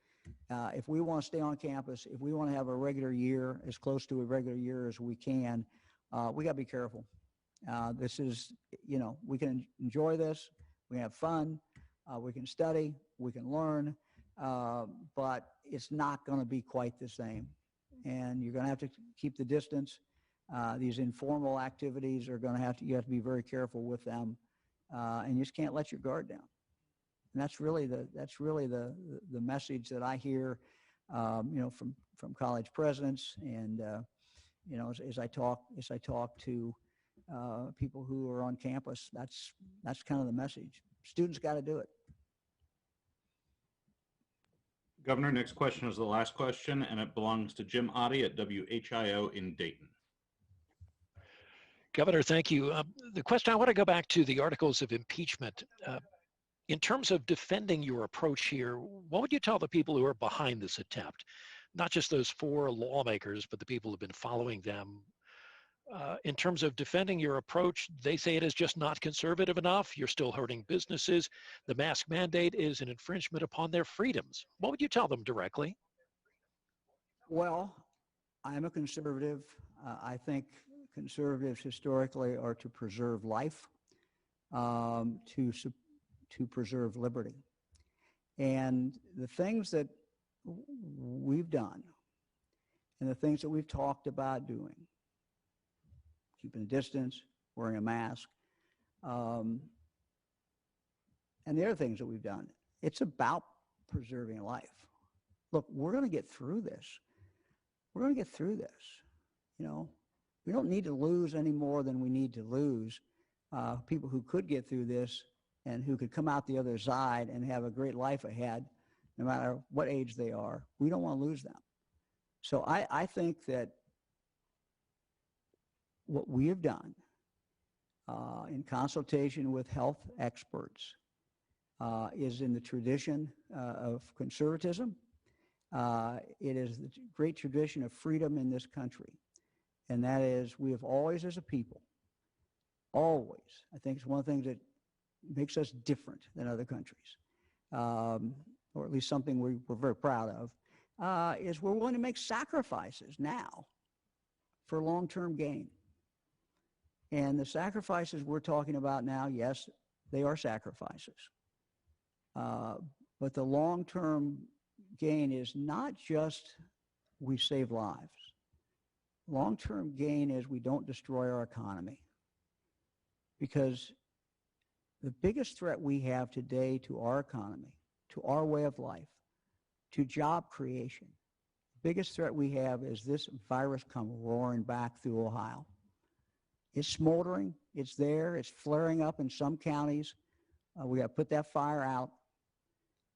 if we want to stay on campus, if we want to have a regular year, as close to a regular year as we can, we got to be careful. This is, we can enjoy this, we can have fun, we can study, we can learn, but it's not going to be quite the same. And you're going to have to keep the distance. These informal activities are going to you have to be very careful with them, and you just can't let your guard down. And that's really the message that I hear, from college presidents, and as I talk to people who are on campus, that's kind of the message. Students got to do it. Governor, next question is the last question, and it belongs to Jim Oddie at WHIO in Dayton. Governor, thank you. The question, I want to go back to the articles of impeachment. In terms of defending your approach here, what would you tell the people who are behind this attempt? Not just those 4 lawmakers, but the people who've been following them. In terms of defending your approach, they say it is just not conservative enough. You're still hurting businesses. The mask mandate is an infringement upon their freedoms. What would you tell them directly? Well, I'm a conservative. I think conservatives historically are to preserve life, to preserve liberty. And the things that we've done and the things that we've talked about doing, keeping a distance, wearing a mask, and the other things that we've done, it's about preserving life. Look, we're going to get through this. We're going to get through this. We don't need to lose any more than we need to lose. People who could get through this and who could come out the other side and have a great life ahead, no matter what age they are, we don't want to lose them. So I think that what we have done in consultation with health experts is in the tradition of conservatism. It is the great tradition of freedom in this country. And that is, we have always, as a people, always, I think it's one of the things that makes us different than other countries, or at least something we're very proud of, is we're willing to make sacrifices now for long-term gain. And the sacrifices we're talking about now, yes, they are sacrifices. But the long-term gain is not just we save lives. Long-term gain is we don't destroy our economy. Because the biggest threat we have today to our economy, to our way of life, to job creation, the biggest threat we have is this virus come roaring back through Ohio. It's smoldering, it's there, it's flaring up in some counties. We got to put that fire out.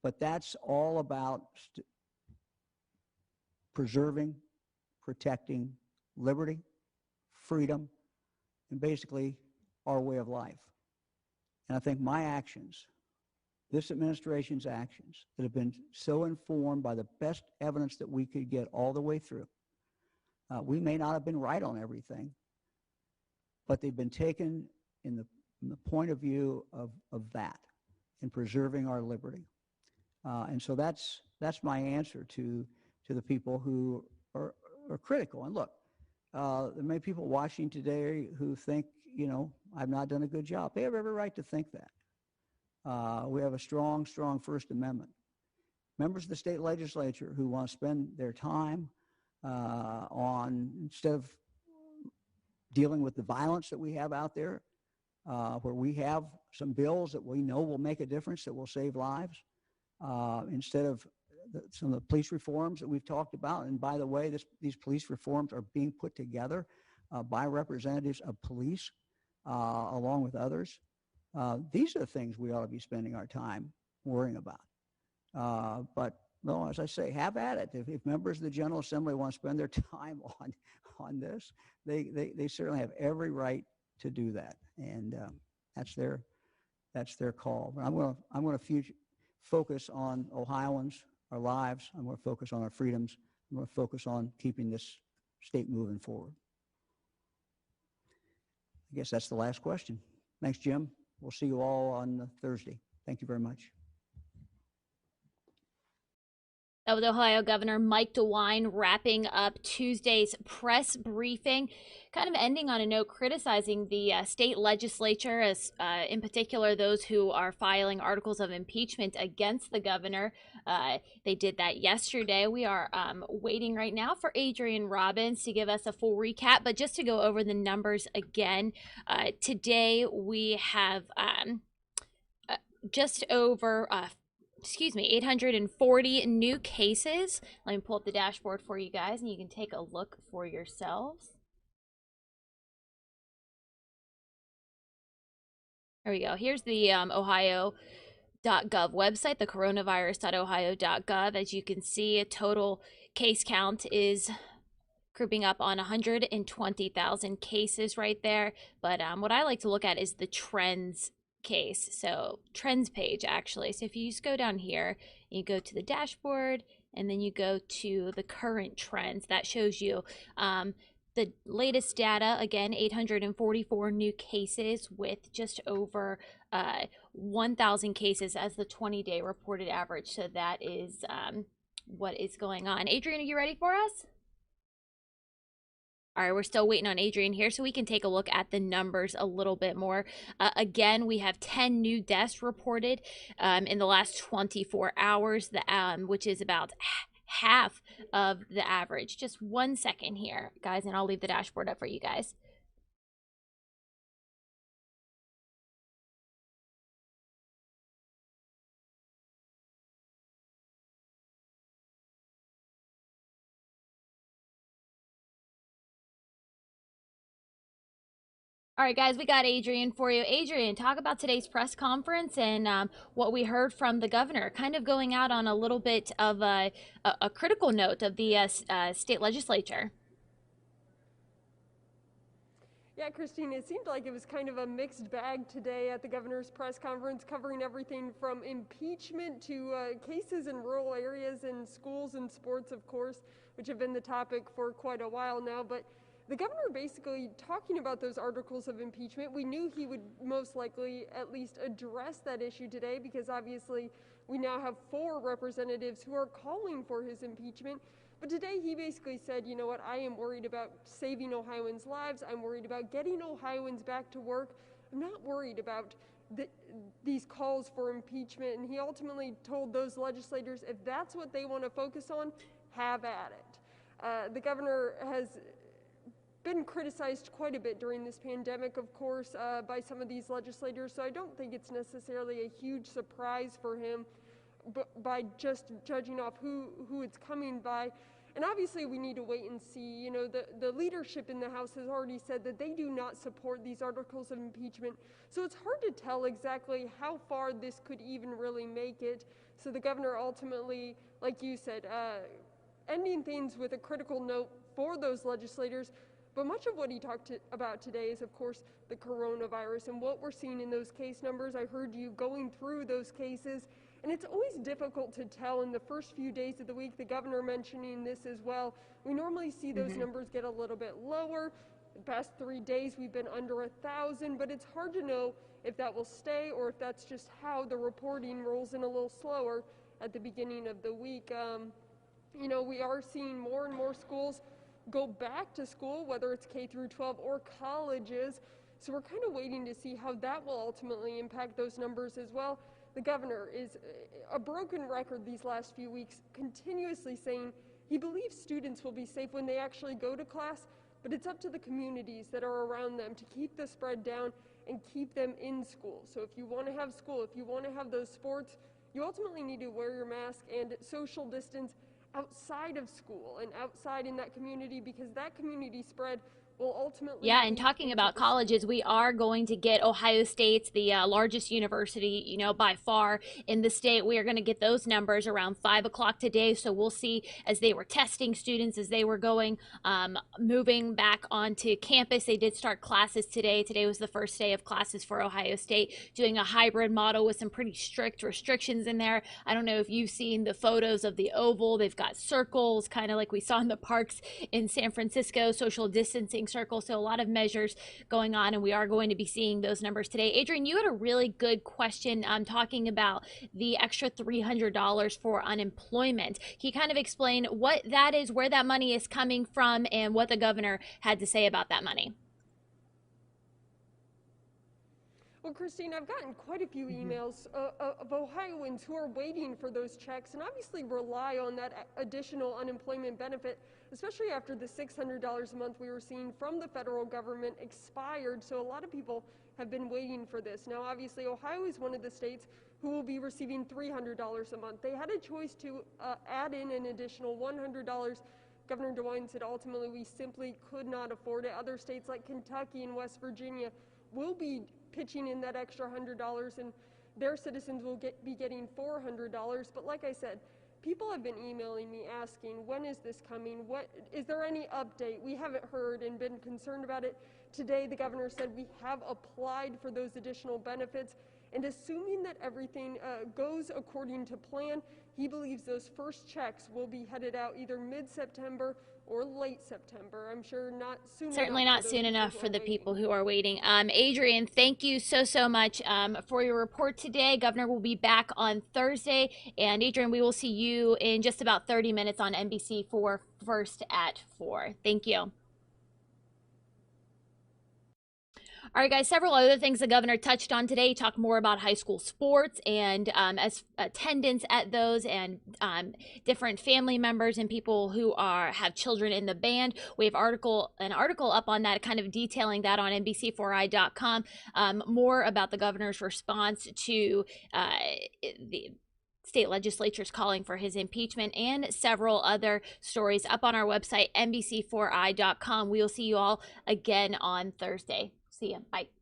But that's all about preserving, protecting liberty, freedom, and basically our way of life. And I think my actions, this administration's actions, that have been so informed by the best evidence that we could get all the way through, we may not have been right on everything, but they've been taken in the point of view of that, in preserving our liberty. And so that's my answer to the people who are critical. And look, there are many people watching today who think, I've not done a good job. They have every right to think that. We have a strong, strong First Amendment. Members of the state legislature who want to spend their time instead of dealing with the violence that we have out there, where we have some bills that we know will make a difference, that will save lives, instead of some of the police reforms that we've talked about. And by the way, these police reforms are being put together by representatives of police, along with others. These are the things we ought to be spending our time worrying about. But no, as I say, have at it. If members of the General Assembly want to spend their time on this, they certainly have every right to do that. And that's their that's their call. But I'm going to focus on Ohioans, our lives. I'm going to focus on our freedoms. I'm going to focus on keeping this state moving forward. I guess that's the last question. Thanks, Jim. We'll see you all on Thursday. Thank you very much. That was Ohio Governor Mike DeWine wrapping up Tuesday's press briefing, kind of ending on a note criticizing the state legislature, as in particular those who are filing articles of impeachment against the governor. They did that yesterday. We are waiting right now for Adrian Robbins to give us a full recap, but just to go over the numbers again, today we have just over 840 new cases. Let me pull up the dashboard for you guys and you can take a look for yourselves. There we go. Here's the ohio.gov website, the coronavirus.ohio.gov. As you can see, a total case count is creeping up on 120,000 cases right there. But what I like to look at is the trends case. So trends page, actually. So if you just go down here, you go to the dashboard and then you go to the current trends, that shows you the latest data. Again, 844 new cases with just over 1,000 cases as the 20-day reported average. So that is what is going on. Adrian, are you ready for us? All right, we're still waiting on Adrian here so we can take a look at the numbers a little bit more. Again, we have 10 new deaths reported in the last 24 hours, which is about half of the average. Just 1 second here, guys, and I'll leave the dashboard up for you guys. All right, guys, we got Adrian for you. Adrian, talk about today's press conference and what we heard from the governor, kind of going out on a little bit of a critical note of the state legislature. Yeah, Christine, it seemed like it was kind of a mixed bag today at the governor's press conference, covering everything from impeachment to cases in rural areas and schools and sports, of course, which have been the topic for quite a while now. But the governor basically talking about those articles of impeachment. We knew he would most likely at least address that issue today because obviously we now have 4 representatives who are calling for his impeachment. But today he basically said, you know what, I am worried about saving Ohioans' lives. I'm worried about getting Ohioans back to work. I'm not worried about these calls for impeachment. And he ultimately told those legislators, if that's what they want to focus on, have at it. The governor has been criticized quite a bit during this pandemic, of course, by some of these legislators. So I don't think it's necessarily a huge surprise for him by just judging off who it's coming by. And obviously we need to wait and see. You know, the leadership in the House has already said that they do not support these articles of impeachment. So it's hard to tell exactly how far this could even really make it. So the governor ultimately, like you said, ending things with a critical note for those legislators. But much of what he talked about today is, of course, the coronavirus and what we're seeing in those case numbers. I heard you going through those cases, and it's always difficult to tell in the first few days of the week, the governor mentioning this as well. We normally see those numbers get a little bit lower. The past 3 days, we've been under 1,000, but it's hard to know if that will stay or if that's just how the reporting rolls in a little slower at the beginning of the week. You know, we are seeing more and more schools go back to school, whether it's K through 12 or colleges. So we're kind of waiting to see how that will ultimately impact those numbers as well. The governor is a broken record these last few weeks, continuously saying he believes students will be safe when they actually go to class, but it's up to the communities that are around them to keep the spread down and keep them in school. So if you want to have school, if you want to have those sports, you ultimately need to wear your mask and social distance outside of school and outside in that community, because that community spread will ultimately. Yeah, and talking about colleges, we are going to get Ohio State's the largest university, you know, by far in the state. We are going to get those numbers around 5 o'clock today. So we'll see as they were testing students, as they were going, moving back onto campus. They did start classes today. Today was the first day of classes for Ohio State, doing a hybrid model with some pretty strict restrictions in there. I don't know if you've seen the photos of the Oval. They've got circles, kind of like we saw in the parks in San Francisco, social distancing circles. So a lot of measures going on, and we are going to be seeing those numbers today. Adrian, you had a really good question talking about the extra $300 for unemployment. Can you kind of explain what that is, where that money is coming from, and what the governor had to say about that money? Well, Christine, I've gotten quite a few emails of Ohioans who are waiting for those checks and obviously rely on that additional unemployment benefit, especially after the $600 a month we were seeing from the federal government expired. So a lot of people have been waiting for this. Now, obviously, Ohio is one of the states who will be receiving $300 a month. They had a choice to add in an additional $100. Governor DeWine said ultimately we simply could not afford it. Other states like Kentucky and West Virginia will be pitching in that extra $100, and their citizens will be getting $400. But like I said, people have been emailing me asking, when is this coming? What is there any update? We haven't heard and been concerned about it. Today, the governor said we have applied for those additional benefits, and assuming that everything goes according to plan, he believes those first checks will be headed out either mid-September or late September. I'm sure not soon. Certainly not soon enough for the people who are waiting. Adrian, thank you so much for your report today. Governor will be back on Thursday. And Adrian, we will see you in just about 30 minutes on NBC4 First at 4. Thank you. All right, guys, several other things the governor touched on today. He talked more about high school sports and as attendance at those, and different family members and people who have children in the band. We have an article up on that, kind of detailing that on NBC4i.com. More about the governor's response to the state legislatures calling for his impeachment, and several other stories up on our website, NBC4i.com. We will see you all again on Thursday. See ya. Bye.